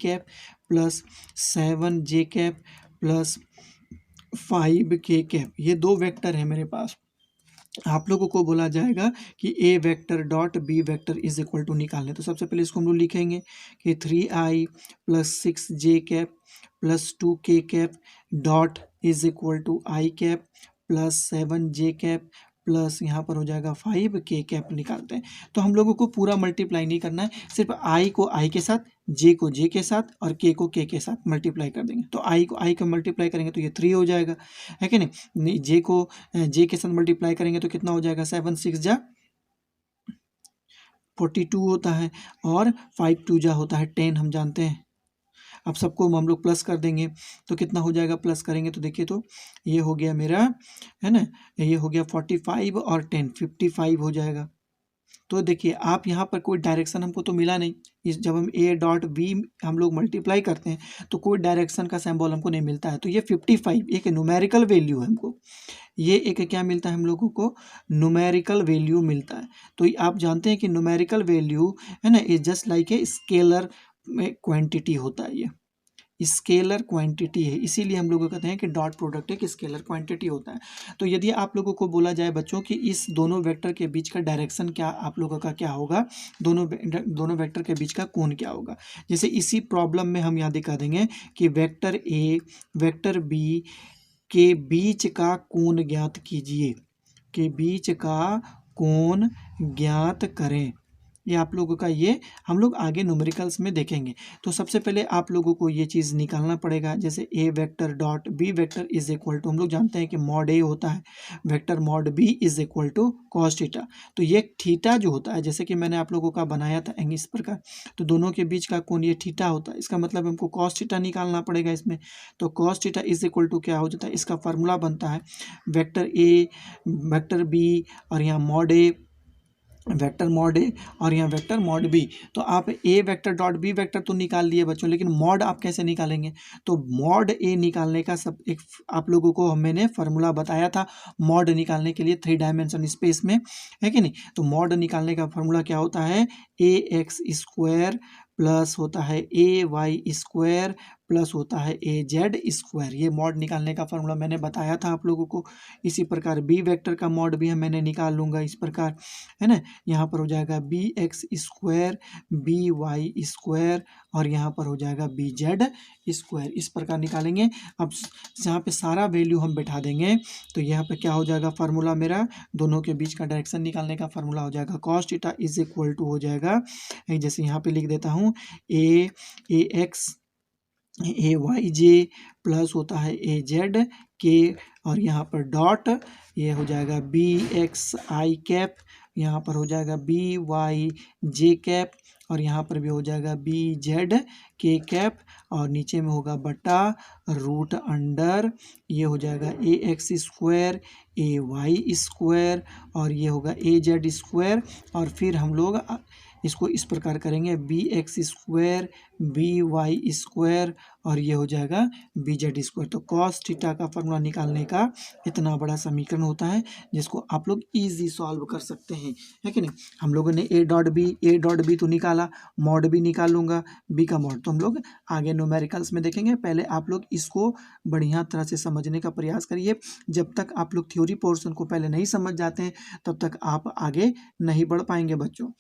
plus 7j plus 5k, ये दो वेक्टर है मेरे पास। आप लोगों को बोला जाएगा कि A vector dot B vector is equal to निकालने। तो सबसे पहले इसको हम लोग लिखेंगे कि 3i plus 6j plus 2k dot is equal to i plus 7j plus यहाँ पर हो जाएगा 5k निकालते हैं। तो हम लोगों को पूरा मल्टीप्लाई नहीं करना है, सिर्फ i को i के साथ, j को j के साथ और k को k के साथ मल्टीप्लाई कर देंगे। तो i को i का मल्टीप्लाई करेंगे तो ये 3 हो जाएगा, है कि नहीं। j को j के साथ मल्टीप्लाई करेंगे तो कितना हो जाएगा, 7 6 जा 42 होता है और 5 2 जा होता है 10, हम जानते हैं। अब सबको हम लोग प्लस कर देंगे तो कितना हो जाएगा, प्लस करेंगे तो देखिए तो ये हो गया मेरा, है ना, ये हो गया 45 और 10 55 हो जाएगा। तो देखिए आप यहाँ पर कोई डायरेक्शन हमको तो मिला नहीं, इस जब हम a डॉट बी हम लोग मल्टीप्लाई करते हैं तो कोई डायरेक्शन का सिंबल हमको नहीं मिलता है। तो ये 55 एक न्यूमेरिकल वैल्यू है हमको, ये एक क्या मिलता है हम लोगों को, न्यूमेरिकल वैल्यू मिलता है। तो आप जानते हैं कि न्यूमेरिकल वैल्यू है ना is just like a scalar quantity होता है, ये स्केलर क्वांटिटी है, इसीलिए हम लोग कहते हैं कि डॉट प्रोडक्ट एक स्केलर क्वांटिटी होता है। तो यदि आप लोगों को बोला जाए बच्चों कि इस दोनों वेक्टर के बीच का डायरेक्शन क्या आप लोगों का क्या होगा, दोनों वेक्टर के बीच का कोण क्या होगा, जैसे इसी प्रॉब्लम में हम यहाँ दिखा देंगे कि वेक्टर ए वेक्टर बी के बीच का कोण ज्ञात कीजिए, के बीच का कोण ज्ञात करें। ये आप लोगों का ये हम लोग आगे न्यूमेरिकल्स में देखेंगे। तो सबसे पहले आप लोगों को ये चीज़ निकालना पड़ेगा, जैसे A vector dot B vector is equal to, हम लोग जानते हैं कि मॉड ए होता है vector mod B is equal to cos theta. तो ये थीटा जो होता है, जैसे कि मैंने आप लोगों का बनाया था एंगल इस प्रकार, तो दोनों के बीच का कोण ये थीटा होता है, इसका मतलब हमको कॉस थीटा निकालना पड़ेगा इसमें। तो cos theta is equal to क्या हो जाता है, इसका फार्मूला बनता है वेक्टर ए वेक्टर बी और यहाँ मॉड ए वेक्टर मॉड ए और यहाँ वेक्टर मॉड बी। तो आप ए वेक्टर डॉट बी वेक्टर तो निकाल लिए बच्चों, लेकिन मॉड आप कैसे निकालेंगे, तो मॉड ए निकालने का सब एक आप लोगों को मैंने फार्मूला बताया था मॉड निकालने के लिए 3 डायमेंशन स्पेस में, है कि नहीं। तो मॉड निकालने का फार्मूला क्या होता है, ए एक्स स्क्वायर प्लस होता है ए वाई स्क्वायर प्लस होता है ए जेड स्क्वायर। ये मॉड निकालने का फार्मूला मैंने बताया था आप लोगों को। इसी प्रकार बी वेक्टर का मॉड भी मैंने निकाल लूँगा इस प्रकार, है ना। यहाँ पर हो जाएगा B X square B Y square और यहाँ पर हो जाएगा बी जेड स्क्वायर, इस प्रकार निकालेंगे। अब यहाँ पे सारा वैल्यू हम बैठा देंगे तो यहाँ पे क्या हो जाएगा फार्मूला मेरा, दोनों के बीच का डायरेक्शन निकालने का फार्मूला हो जाएगा cos theta is equal to हो जाएगा, जैसे यहाँ पे लिख देता हूँ A X A Y J plus होता है ए जेड के और यहाँ पर डॉट ये हो जाएगा बी एक्स आई कैप, यहाँ पर हो जाएगा बी वाई जे कैप और यहाँ पर भी हो जाएगा बी जेड के कैप और नीचे में होगा बटा रूट अंडर ये हो जाएगा A x square A Y square और ये होगा ए जेड स्क्वायर। और फिर हम लोग इसको इस प्रकार करेंगे B X square B Y square और ये हो जाएगा बी जेड स्क्वायर। तो कॉस थीटा का फॉर्मूला निकालने का इतना बड़ा समीकरण होता है जिसको आप लोग इजी सॉल्व कर सकते हैं, है कि नहीं। हम लोगों ने ए डॉट बी तो निकाला, मॉड भी निकाल लूँगा, बी का मॉड तो हम लोग आगे न्यूमेरिकल्स में देखेंगे। पहले आप लोग इसको बढ़िया तरह से समझने का प्रयास करिए। जब तक आप लोग थ्योरी पोर्शन को पहले नहीं समझ जाते हैं तब तक आप आगे नहीं बढ़ पाएंगे बच्चों।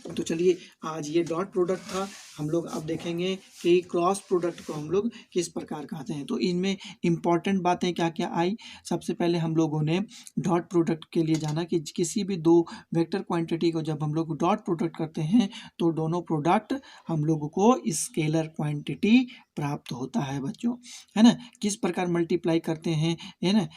तो चलिए आज ये डॉट प्रोडक्ट था, हम लोग अब देखेंगे कि क्रॉस प्रोडक्ट को हम लोग किस प्रकार कहते हैं। तो इनमें इम्पॉर्टेंट बातें क्या क्या आई। सबसे पहले हम लोगों ने डॉट प्रोडक्ट के लिए जाना कि किसी भी दो वेक्टर क्वांटिटी को जब हम लोग डॉट प्रोडक्ट करते हैं तो दोनों प्रोडक्ट हम लोगों को स्केलर क्वांटिटी प्राप्त होता है बच्चों, है ना। किस प्रकार मल्टीप्लाई करते हैं, है ना,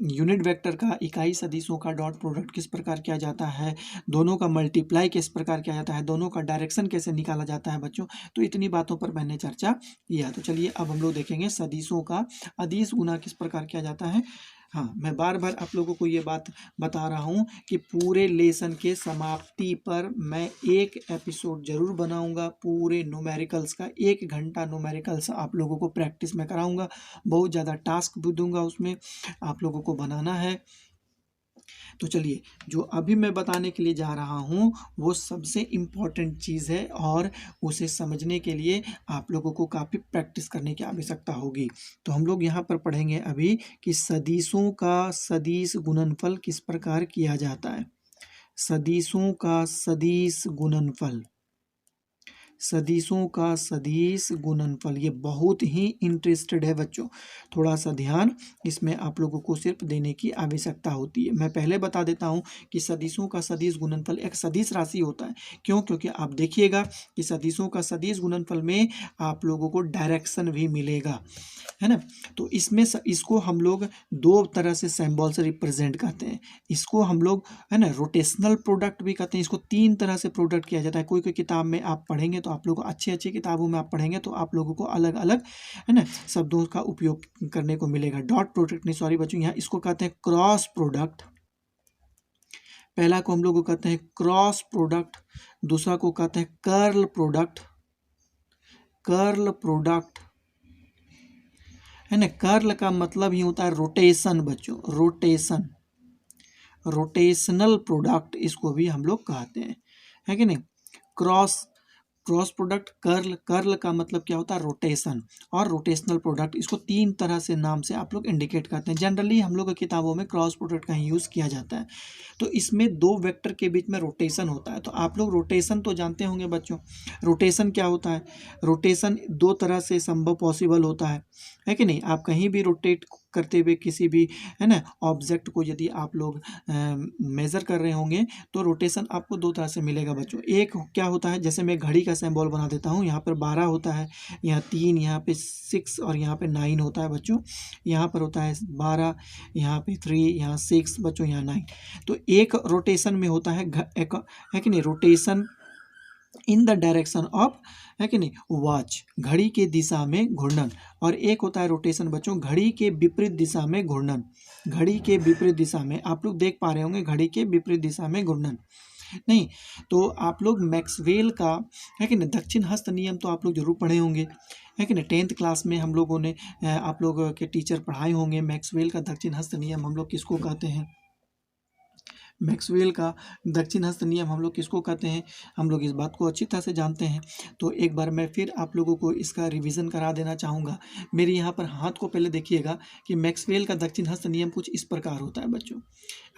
यूनिट वेक्टर का इकाई सदिशों का डॉट प्रोडक्ट किस प्रकार किया जाता है, दोनों का मल्टीप्लाई किस प्रकार किया जाता है, दोनों का डायरेक्शन कैसे निकाला जाता है बच्चों। तो इतनी बातों पर मैंने चर्चा किया। तो चलिए अब हम लोग देखेंगे सदिशों का अदिश गुना किस प्रकार किया जाता है। हाँ, मैं बार-बार आप लोगों को ये बात बता रहा हूँ कि पूरे लेसन के समाप्ति पर मैं एक एपिसोड ज़रूर बनाऊँगा। पूरे न्यूमेरिकल्स का 1 घंटा न्यूमेरिकल्स आप लोगों को प्रैक्टिस में कराऊँगा। बहुत ज़्यादा टास्क भी दूँगा, उसमें आप लोगों को बनाना है। तो चलिए, जो अभी मैं बताने के लिए जा रहा हूँ वो सबसे इम्पॉर्टेंट चीज़ है और उसे समझने के लिए आप लोगों को काफ़ी प्रैक्टिस करने की आवश्यकता होगी। तो हम लोग यहाँ पर पढ़ेंगे अभी कि सदिशों का सदिश गुणनफल किस प्रकार किया जाता है। सदिशों का सदिश गुणनफल, सदिशों का सदिश गुणनफल, ये बहुत ही इंटरेस्टेड है बच्चों। थोड़ा सा ध्यान इसमें आप लोगों को सिर्फ देने की आवश्यकता होती है। मैं पहले बता देता हूँ कि सदिशों का सदिश गुणनफल एक सदिश राशि होता है। क्यों? क्योंकि आप देखिएगा कि सदिशों का सदिश गुणनफल में आप लोगों को डायरेक्शन भी मिलेगा, है ना। तो इसमें इसको हम लोग दो तरह से सिंबल से रिप्रेजेंट करते हैं। इसको हम लोग, है ना, रोटेशनल प्रोडक्ट भी कहते हैं। इसको 3 तरह से प्रोडक्ट किया जाता है। कोई कोई किताब में आप पढ़ेंगे तो आप लोग अच्छी अच्छी किताबों में आप पढ़ेंगे तो आप लोगों को अलग अलग, है ना, शब्दों का उपयोग करने को मिलेगा। डॉट प्रोडक्ट नहीं, सॉरी बच्चों, यहाँ इसको कहते हैं क्रॉस प्रोडक्ट। पहला को हम लोग को कहते हैं क्रॉस प्रोडक्ट, दूसरा को कहते हैं कर्ल प्रोडक्ट। कर्ल प्रोडक्ट, है ना। कर्ल का मतलब ही होता है रोटेशन बच्चों, रोटेशन, रोटेशनल प्रोडक्ट इसको भी हम लोग कहते हैं, है कि नहीं। Cross cross product, curl, curl का मतलब क्या होता है रोटेशन, और रोटेशनल प्रोडक्ट, इसको 3 तरह से नाम से आप लोग इंडिकेट करते हैं। जनरली हम लोग की किताबों में क्रॉस प्रोडक्ट का ही यूज़ किया जाता है। तो इसमें 2 वेक्टर के बीच में रोटेशन होता है। तो आप लोग रोटेशन तो जानते होंगे बच्चों। रोटेशन क्या होता है? रोटेशन 2 तरह से संभव पॉसिबल होता है कि नहीं। आप कहीं भी रोटेट करते हुए किसी भी, है ना, ऑब्जेक्ट को यदि आप लोग मेज़र कर रहे होंगे तो रोटेशन आपको 2 तरह से मिलेगा बच्चों। एक क्या होता है, जैसे मैं घड़ी का सिंबल बना देता हूँ, यहाँ पर 12 होता है, यहाँ 3, यहाँ पे 6 और यहाँ पे 9 होता है बच्चों। यहाँ पर होता है 12, यहाँ पे 3, यहाँ 6 बच्चों, यहाँ 9। तो एक रोटेशन में होता है एक, है कि नहीं, rotation in the direction of, है कि नहीं, वॉच, घड़ी के दिशा में घूर्णन। और एक होता है रोटेशन बच्चों घड़ी के विपरीत दिशा में घूर्णन। घड़ी के विपरीत दिशा में आप लोग देख पा रहे होंगे, घड़ी के विपरीत दिशा में घूर्णन। नहीं तो आप लोग मैक्सवेल का, है कि नहीं, दक्षिण हस्त नियम तो आप लोग जरूर पढ़े होंगे, है कि नहीं। 10th क्लास में हम लोगों ने, आप लोग के टीचर पढ़ाए होंगे मैक्सवेल का दक्षिण हस्त नियम हम लोग किसको कहते हैं। मैक्सवेल का दक्षिण हस्त नियम हम लोग किसको कहते हैं, हम लोग इस बात को अच्छी तरह से जानते हैं। तो एक बार मैं फिर आप लोगों को इसका रिवीजन करा देना चाहूँगा। मेरे यहाँ पर हाथ को पहले देखिएगा कि मैक्सवेल का दक्षिण हस्त नियम कुछ इस प्रकार होता है बच्चों।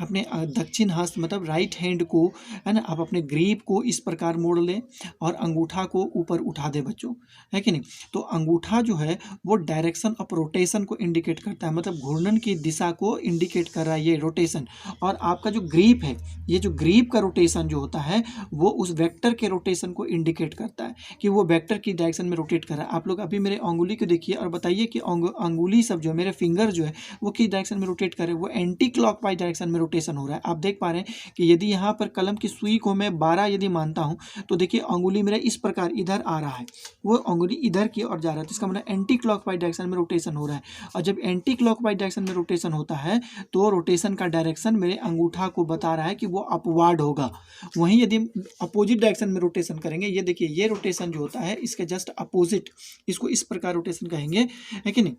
अपने दक्षिण हस्त मतलब राइट हैंड को, है ना, आप अपने ग्रीप को इस प्रकार मोड़ लें और अंगूठा को ऊपर उठा दें बच्चों, है कि नहीं। तो अंगूठा जो है वो डायरेक्शन ऑफ रोटेशन को इंडिकेट करता है, मतलब घूर्णन की दिशा को इंडिकेट कर रहा है ये रोटेशन। और आपका जो ग्रीप है, ये जो ग्रीप का रोटेशन जो होता है वो उस वेक्टर के रोटेशन को इंडिकेट करता है कि वो वेक्टर की डायरेक्शन में रोटेट कर रहा है। आप लोग अभी मेरे अंगुली को देखिए और बताइए कि अंगुली सब जो है, मेरे फिंगर जो है वो किस डायरेक्शन में रोटेट कर रहे हैं, वो एंटी क्लॉकवाइज डायरेक्शन में रोटेशन हो रहा है। आप देख पा रहे हैं कि यदि यहाँ पर कलम की सुई को मैं 12 यदि मानता हूँ तो देखिए अंगुली मेरा इस प्रकार इधर आ रहा है, वो अंगुली इधर की ओर जा रहा है, तो इसका मतलब एंटी क्लॉकवाइज डायरेक्शन में रोटेशन हो रहा है। और जब एंटी क्लॉकवाइज डायरेक्शन में रोटेशन होता है तो रोटेशन का डायरेक्शन मेरे अंगूठा को बता रहा है कि वो अपवार्ड होगा। वहीं यदि अपोजिट डायरेक्शन में रोटेशन करेंगे, ये देखिए ये रोटेशन जो होता है इसके जस्ट अपोजिट, इसको इस प्रकार रोटेशन कहेंगे, है कि नहीं।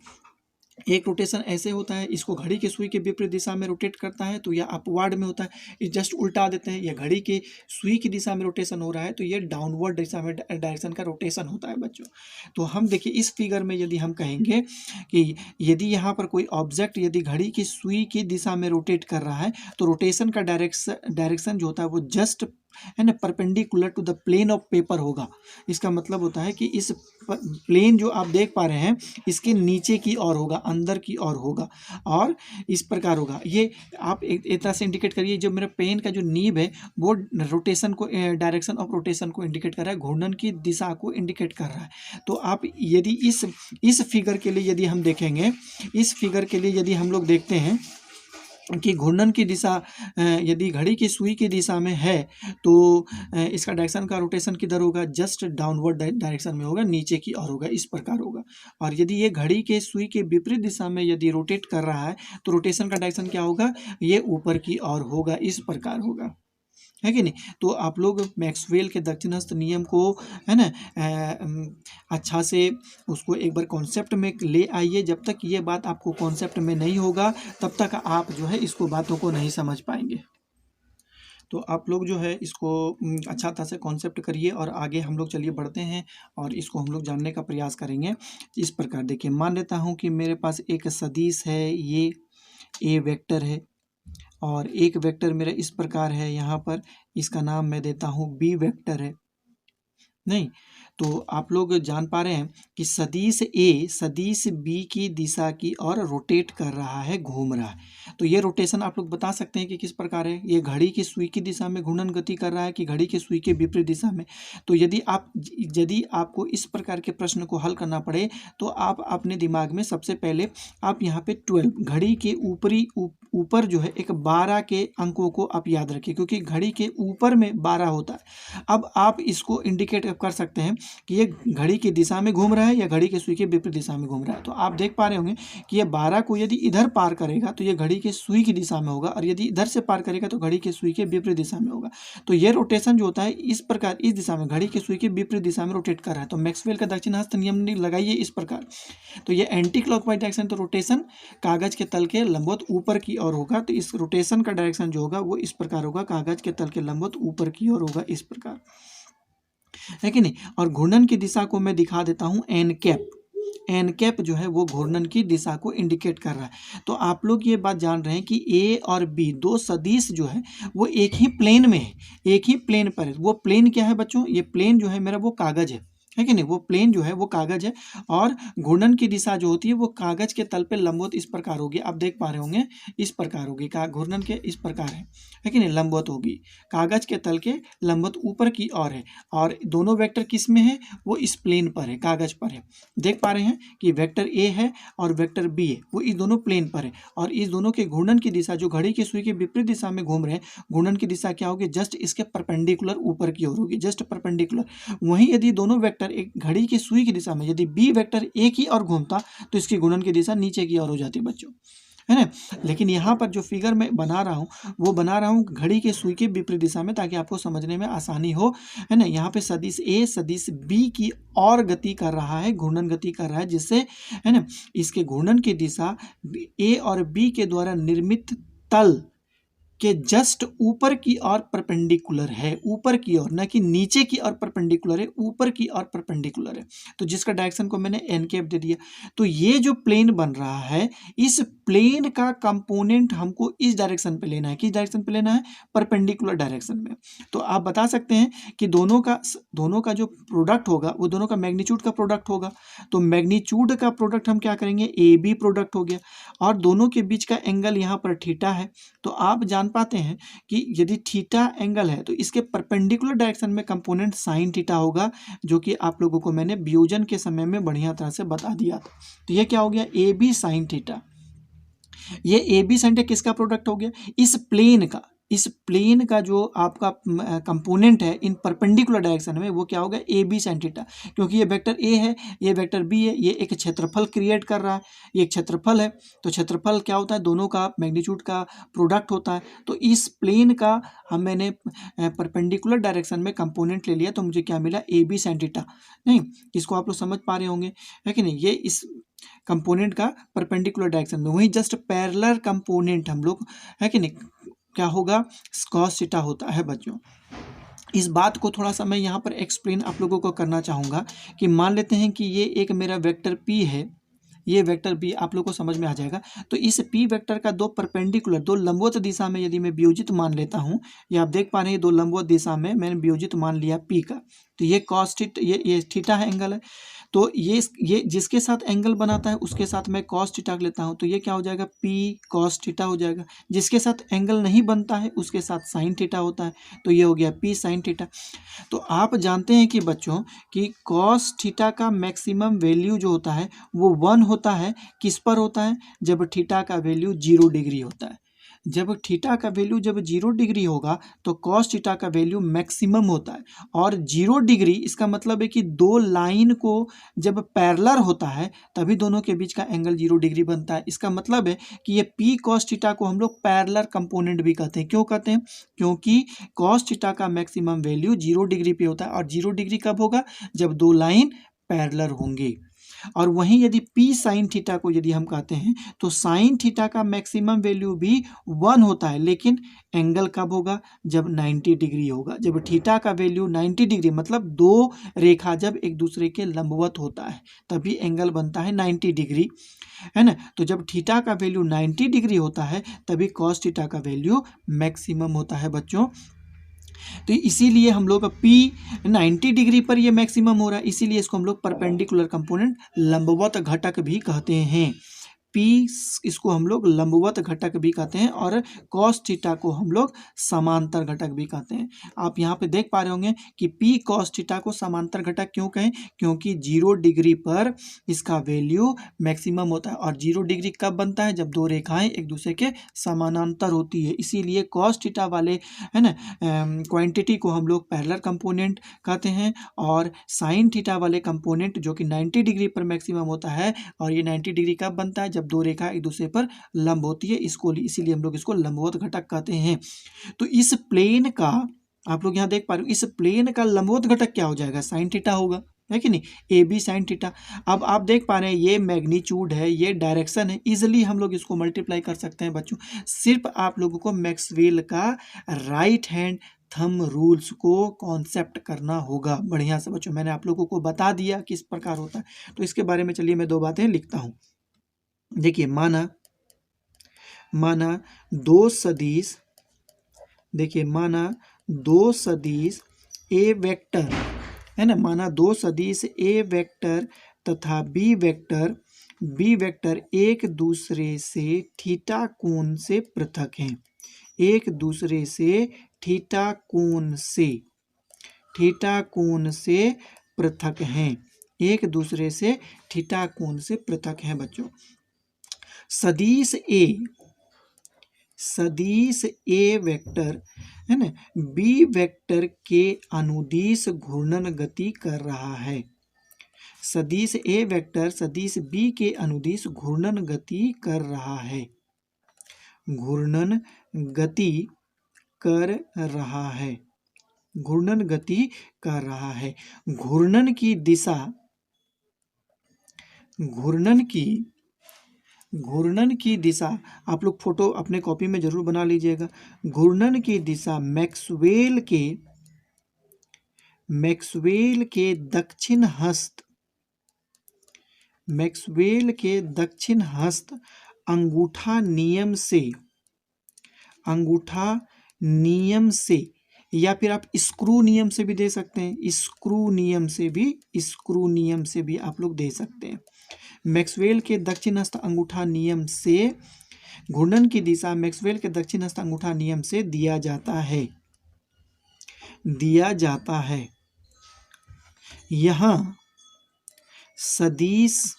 एक रोटेशन ऐसे होता है, इसको घड़ी के सुई के विपरीत दिशा में रोटेट करता है तो यह अपवार्ड में होता है। ये जस्ट उल्टा देते हैं, यह घड़ी के सुई की दिशा में रोटेशन हो रहा है तो ये डाउनवर्ड दिशा में डायरेक्शन का रोटेशन होता है बच्चों। तो हम देखिए इस फिगर में यदि हम कहेंगे कि यदि यहाँ पर कोई ऑब्जेक्ट यदि घड़ी की सुई की दिशा में रोटेट कर रहा है तो रोटेशन का डायरेक्शन जो होता है वो जस्ट, है ना, perpendicular to the plane of paper होगा। इसका मतलब होता है कि इस प्लेन जो आप देख पा रहे हैं इसके नीचे की ओर होगा, अंदर की ओर होगा और इस प्रकार होगा। ये आप एक तरह से इंडिकेट करिए, जो मेरा पेन का जो नीब है वो रोटेशन को, डायरेक्शन ऑफ रोटेशन को इंडिकेट कर रहा है, घूर्णन की दिशा को इंडिकेट कर रहा है। तो आप यदि इस फिगर के लिए यदि हम देखेंगे, इस फिगर के लिए यदि हम लोग देखते हैं कि घूर्णन की दिशा यदि घड़ी की सुई की दिशा में है तो इसका डायरेक्शन का रोटेशन किधर होगा, जस्ट डाउनवर्ड डायरेक्शन में होगा, नीचे की ओर होगा, इस प्रकार होगा। और यदि ये घड़ी के सुई के विपरीत दिशा में यदि रोटेट कर रहा है तो रोटेशन का डायरेक्शन क्या होगा, ये ऊपर की ओर होगा, इस प्रकार होगा, है कि नहीं। तो आप लोग मैक्सवेल के दक्षिणस्थ नियम को, है ना, अच्छा से उसको एक बार कॉन्सेप्ट में ले आइए। जब तक ये बात आपको कॉन्सेप्ट में नहीं होगा तब तक आप जो है इसको बातों को नहीं समझ पाएंगे। तो आप लोग जो है इसको अच्छा तरह से कॉन्सेप्ट करिए और आगे हम लोग चलिए बढ़ते हैं और इसको हम लोग जानने का प्रयास करेंगे। इस प्रकार देखिए, मान लेता हूँ कि मेरे पास एक सदिश है, ये ए वेक्टर है और एक वेक्टर मेरा इस प्रकार है, यहाँ पर इसका नाम मैं देता हूँ बी वेक्टर है। नहीं, तो आप लोग जान पा रहे हैं कि सदिश ए सदिश बी की दिशा की ओर रोटेट कर रहा है, घूम रहा है। तो ये रोटेशन आप लोग बता सकते हैं कि किस प्रकार है, ये घड़ी की सुई की दिशा में घूर्णन गति कर रहा है कि घड़ी की सुई के विपरीत दिशा में। तो यदि आपको इस प्रकार के प्रश्न को हल करना पड़े तो आप अपने दिमाग में सबसे पहले आप यहाँ पे 12 घड़ी के ऊपर जो है एक 12 के अंकों को आप याद रखिए, क्योंकि घड़ी के ऊपर में 12 होता है। अब आप इसको इंडिकेट कर सकते हैं कि ये घड़ी की दिशा में घूम रहा है या घड़ी के सुई के विपरीत दिशा में घूम रहा है। तो आप देख पा रहे होंगे कि ये 12 को यदि इधर पार करेगा तो ये घड़ी के सुई की दिशा में होगा और यदि इधर से पार करेगा तो घड़ी के सुई के विपरीत दिशा में होगा। तो ये रोटेशन जो होता है इस प्रकार, इस दिशा में घड़ी के सुई के विपरीत दिशा में रोटेट कर रहा है। तो मैक्सवेल का दक्षिणावर्त नियम लगाइए इस प्रकार। तो ये एंटी क्लॉकवाइज डायरेक्शन, तो रोटेशन कागज के तल के लंबवत ऊपर की ओर होगा। तो इस रोटेशन का डायरेक्शन जो होगा वो इस प्रकार होगा, कागज के तल के लंबवत ऊपर की ओर होगा, इस प्रकार, है कि नहीं। और घूर्णन की दिशा को मैं दिखा देता हूं एन कैप। एन कैप जो है वो घूर्णन की दिशा को इंडिकेट कर रहा है। तो आप लोग ये बात जान रहे हैं कि ए और बी दो सदिश जो है वो एक ही प्लेन में है, एक ही प्लेन पर है। वो प्लेन क्या है बच्चों, ये प्लेन जो है मेरा वो कागज है कि नहीं, वो प्लेन जो है वो कागज है। और घूर्णन की दिशा जो होती है वो कागज के तल पे लंबवत इस प्रकार होगी, आप देख पा रहे होंगे, इस प्रकार होगी। घूर्णन के इस प्रकार है कि नहीं, लंबवत होगी, कागज के तल के लंबवत ऊपर की ओर है। और दोनों वेक्टर किस में है, वो इस प्लेन पर है, कागज पर है। देख पा रहे हैं कि वेक्टर ए है और वेक्टर बी है, वो इस दोनों प्लेन पर है। और इस दोनों के घूर्णन की दिशा जो घड़ी की सुई के विपरीत दिशा में घूम रहे हैं, घूर्णन की दिशा क्या होगी, जस्ट इसके परपेंडिकुलर ऊपर की ओर होगी, जस्ट परपेंडिकुलर। वहीं यदि दोनों वेक्टर एक घड़ी की सुई की दिशा में, यदि बी वेक्टर एक ही और घूमता तो इसकी घूर्णन की दिशा नीचे की ओर हो जाती बच्चों, है ना। लेकिन यहाँ पर जो फिगर मैं बना रहा हूँ वो बना रहा हूँ घड़ी के सुई के विपरीत दिशा में, ताकि आपको समझने में आसानी हो, है ना। यहाँ पे सदिश ए सदिश बी की और गति कर रहा है, घूर्णन गति कर रहा है, जिससे, है ना, इसके घूर्णन की दिशा ए और बी के द्वारा निर्मित तल के जस्ट ऊपर की ओर परपेंडिकुलर है, ऊपर की ओर, ना कि नीचे की ओर परपेंडिकुलर है, ऊपर की ओर परपेंडिकुलर है। तो जिसका डायरेक्शन को मैंने एन कैप दे दिया। तो ये जो प्लेन बन रहा है, इस प्लेन का कंपोनेंट हमको इस डायरेक्शन पे लेना है। किस डायरेक्शन पे लेना है, परपेंडिकुलर डायरेक्शन में। तो आप बता सकते हैं कि दोनों का जो प्रोडक्ट होगा वो दोनों का मैग्नीट्यूड का प्रोडक्ट होगा। तो मैग्नीट्यूड का प्रोडक्ट हम क्या करेंगे, ए बी प्रोडक्ट हो गया, और दोनों के बीच का एंगल यहाँ पर थीटा है। तो आप जान पाते हैं कि यदि थीटा एंगल है तो इसके परपेंडिकुलर डायरेक्शन में कंपोनेंट साइन थीटा होगा, जो कि आप लोगों को मैंने वियोजन के समय में बढ़िया तरह से बता दिया था। तो ये क्या हो गया, ए बी साइन थीटा। ये ए बी साइन थीटा किसका प्रोडक्ट हो गया, इस प्लेन का जो आपका कंपोनेंट है इन परपेंडिकुलर डायरेक्शन में, वो क्या होगा, ए बी साइन थीटा। क्योंकि ये वेक्टर ए है, ये वेक्टर बी है, ये एक क्षेत्रफल क्रिएट कर रहा है, ये एक क्षेत्रफल है। तो क्षेत्रफल क्या होता है, दोनों का मैग्नीट्यूड का प्रोडक्ट होता है। तो इस प्लेन का मैंने परपेंडिकुलर डायरेक्शन में कंपोनेंट ले लिया, तो मुझे क्या मिला, ए बी साइन थीटा। नहीं, इसको आप लोग समझ पा रहे होंगे, है कि नहीं। ये इस कंपोनेंट का परपेंडिकुलर डायरेक्शन में, वही जस्ट पैरेलल कंपोनेंट हम लोग, है कि नहीं, क्या होगा, कॉस थीटा होता है बच्चों। इस बात को थोड़ा सा मैं यहाँ पर एक्सप्लेन आप लोगों को करना चाहूँगा कि मान लेते हैं कि ये एक मेरा वेक्टर P है, ये वेक्टर P आप लोग को समझ में आ जाएगा। तो इस P वेक्टर का दो परपेंडिकुलर, दो लंबवत दिशा में यदि मैं वियोजित मान लेता हूँ, ये आप देख पा रहे हैं, दो लंबवत दिशा में मैंने वियोजित मान लिया P का। तो ये कॉस थीटा, ये थीटा है, एंगल है। तो ये जिसके साथ एंगल बनाता है उसके साथ मैं कॉस थीटा लेता हूँ, तो ये क्या हो जाएगा, P कॉस थीटा हो जाएगा। जिसके साथ एंगल नहीं बनता है उसके साथ साइन थीटा होता है, तो ये हो गया P साइन थीटा। तो आप जानते हैं कि बच्चों कि कॉस थीटा का मैक्सिमम वैल्यू जो होता है वो 1 होता है, किस पर होता है, जब थीटा का वैल्यू 0 डिग्री होता है। जब थीटा का वैल्यू जब 0 डिग्री होगा तो कॉस थीटा का वैल्यू मैक्सिमम होता है, और 0 डिग्री इसका मतलब है कि दो लाइन को जब पैरेलल होता है तभी दोनों के बीच का एंगल 0 डिग्री बनता है। इसका मतलब है कि ये पी कॉस थीटा को हम लोग पैरेलल कंपोनेंट भी कहते हैं। क्यों कहते हैं? क्योंकि कॉस थीटा का मैक्सिमम वैल्यू 0 डिग्री पे होता है, और 0 डिग्री कब होगा? जब दो लाइन पैरेलल होंगे। और वहीं यदि पी साइन थीटा को यदि हम कहते हैं तो साइन थीटा का मैक्सिमम वैल्यू भी 1 होता है, लेकिन एंगल कब होगा? जब 90 डिग्री होगा। जब थीटा का वैल्यू 90 डिग्री मतलब दो रेखा जब एक दूसरे के लंबवत होता है तभी एंगल बनता है 90 डिग्री, है ना। तो जब थीटा का वैल्यू 90 डिग्री होता है तभी कॉस थीटा का वैल्यू मैक्सिमम होता है बच्चों। तो इसीलिए हम लोग P 90 डिग्री पर ये मैक्सिमम हो रहा है, इसीलिए इसको हम लोग परपेंडिकुलर कंपोनेंट लंबवत घटक भी कहते हैं। P इसको हम लोग लंबवत घटक भी कहते हैं, और cos थीटा को हम लोग समांतर घटक भी कहते हैं। आप यहाँ पे देख पा रहे होंगे कि P cos थीटा को समांतर घटक क्यों कहें? क्योंकि 0 डिग्री पर इसका वैल्यू मैक्सिमम होता है, और 0 डिग्री कब बनता है? जब दो रेखाएं एक दूसरे के समानांतर होती है। इसीलिए cos थीटा वाले, है ना, क्वांटिटी को हम लोग पैरेलल कंपोनेंट कहते हैं, और साइन थीटा वाले कंपोनेंट जो कि 90 डिग्री पर मैक्सिमम होता है, और ये 90 डिग्री कब बनता है? जब दो रेखा एक दूसरे पर लंब होती है, इसको इसीलिए हम लोग इसको लंबवत घटक कहते हैं। तो इस प्लेन का आप लोग यहाँ देख पा रहे हो, इस प्लेन का लंबवत घटक क्या हो जाएगा? साइन थीटा होगा, है कि नहीं? A B sine theta. अब आप देख पा रहे हैं ये मैग्नीट्यूड है, ये डायरेक्शन है, इजिली हम लोग इसको मल्टीप्लाई कर सकते हैं बच्चों। सिर्फ आप लोगों को मैक्सवेल का राइट हैंड थंब रूल्स को कॉन्सेप्ट करना होगा बढ़िया से बच्चों। मैंने आप लोगों को बता दिया किस प्रकार होता है, तो इसके बारे में चलिए मैं दो बातें लिखता हूँ। देखिए, माना दो सदिश, देखिए माना दो सदिश ए वेक्टर, है ना, माना दो सदिश ए वेक्टर तथा बी वेक्टर एक दूसरे से थीटा कोण से पृथक हैं। एक दूसरे से थीटा कोण से पृथक हैं। एक दूसरे से थीटा कोण से पृथक हैं बच्चों। सदिश ए वेक्टर, है ना, बी वेक्टर के अनुदिश घूर्णन गति कर रहा है। सदिश ए वेक्टर सदिश बी के अनुदिश घूर्णन गति कर रहा है। घूर्णन गति कर रहा है। घूर्णन गति कर रहा है। घूर्णन की दिशा, घूर्णन की दिशा आप लोग फोटो अपने कॉपी में जरूर बना लीजिएगा। घूर्णन की दिशा मैक्सवेल के दक्षिण हस्त अंगूठा नियम से या फिर आप स्क्रू नियम से भी दे सकते हैं। स्क्रू नियम से भी आप लोग दे सकते हैं। मैक्सवेल के दक्षिण हस्त अंगूठा नियम से घूर्णन की दिशा मैक्सवेल के दक्षिण हस्त अंगूठा नियम से दिया जाता है। यहाँ सदिश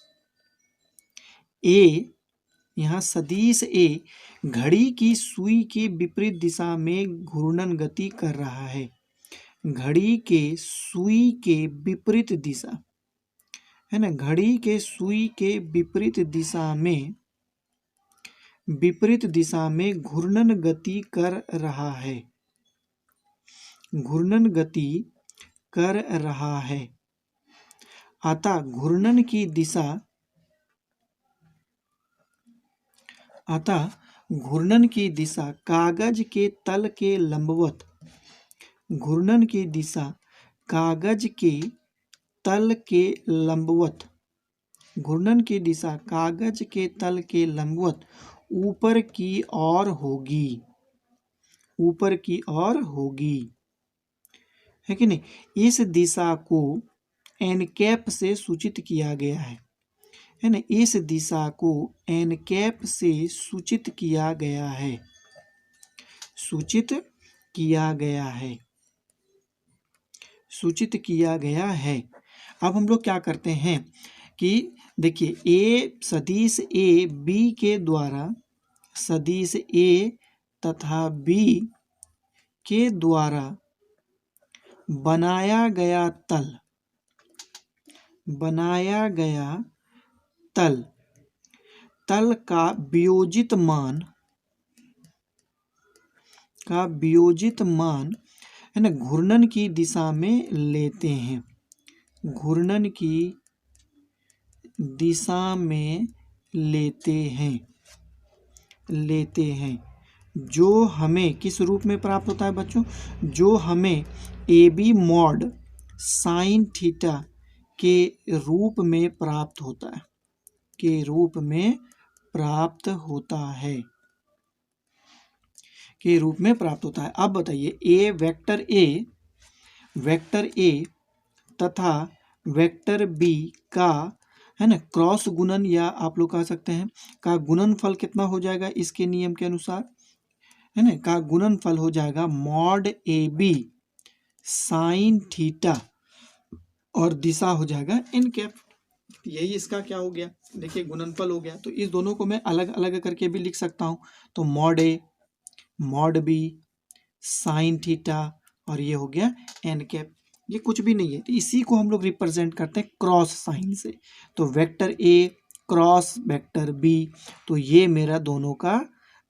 ए घड़ी की सुई के विपरीत दिशा में घूर्णन गति कर रहा है। घड़ी के सुई के विपरीत दिशा, है ना, घड़ी के सुई के विपरीत दिशा में घूर्णन गति कर रहा है। अतः घूर्णन की दिशा कागज के तल के लंबवत, घूर्णन की दिशा कागज के तल के लंबवत ऊपर की ओर होगी, है कि नहीं? इस दिशा को एन कैप से सूचित किया गया है ना। इस दिशा को एन कैप से सूचित किया गया है। अब हम लोग क्या करते हैं कि देखिए सदिश ए बी के द्वारा तथा बी के द्वारा बनाया गया तल का वियोजित मान है ना घूर्णन की दिशा में लेते हैं। घूर्णन की दिशा में लेते हैं जो हमें किस रूप में प्राप्त होता है बच्चों? जो हमें A B mod sine theta के रूप में प्राप्त होता है। अब बताइए वेक्टर ए तथा वेक्टर बी का है ना क्रॉस गुणन, या आप लोग कह सकते हैं का गुणनफल कितना हो जाएगा इसके नियम के अनुसार, है ना, का गुणनफल हो जाएगा mod A B sine theta और दिशा हो जाएगा एन कैप। यही इसका क्या हो गया, देखिए गुणनफल हो गया। तो इस दोनों को मैं अलग अलग करके भी लिख सकता हूँ। तो mod A mod B sine theta और ये हो गया एन कैप। ये कुछ भी नहीं है, तो इसी को हम लोग रिप्रेजेंट करते हैं क्रॉस साइन से। तो vector A cross vector B, तो ये मेरा दोनों का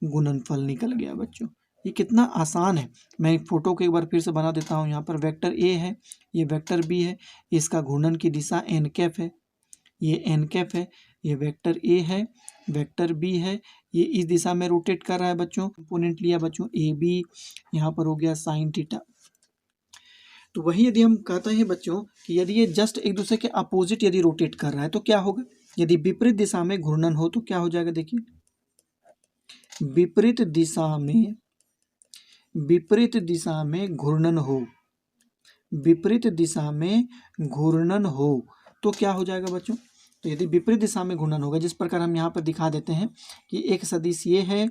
गुणनफल निकल गया बच्चों। ये कितना आसान है। मैं एक फोटो को एक बार फिर से बना देता हूँ। यहाँ पर वेक्टर ए है, ये वेक्टर बी है, इसका घूर्णन की दिशा एन कैप है, ये एन कैप है, ये वेक्टर ए है, वेक्टर बी है, ये इस दिशा में रोटेट कर रहा है बच्चों। कंपोनेंट लिया बच्चों ए बी, यहाँ पर हो गया साइन थीटा। तो वही यदि हम कहते हैं बच्चों कि यदि ये जस्ट एक दूसरे के अपोजिट यदि रोटेट कर रहा है तो क्या होगा? यदि विपरीत दिशा में घूर्णन हो तो क्या हो जाएगा? देखिए विपरीत दिशा में घूर्णन हो तो क्या हो जाएगा बच्चों? तो यदि विपरीत दिशा में घूर्णन होगा, जिस प्रकार हम यहाँ पर दिखा देते हैं कि एक सदिश ये है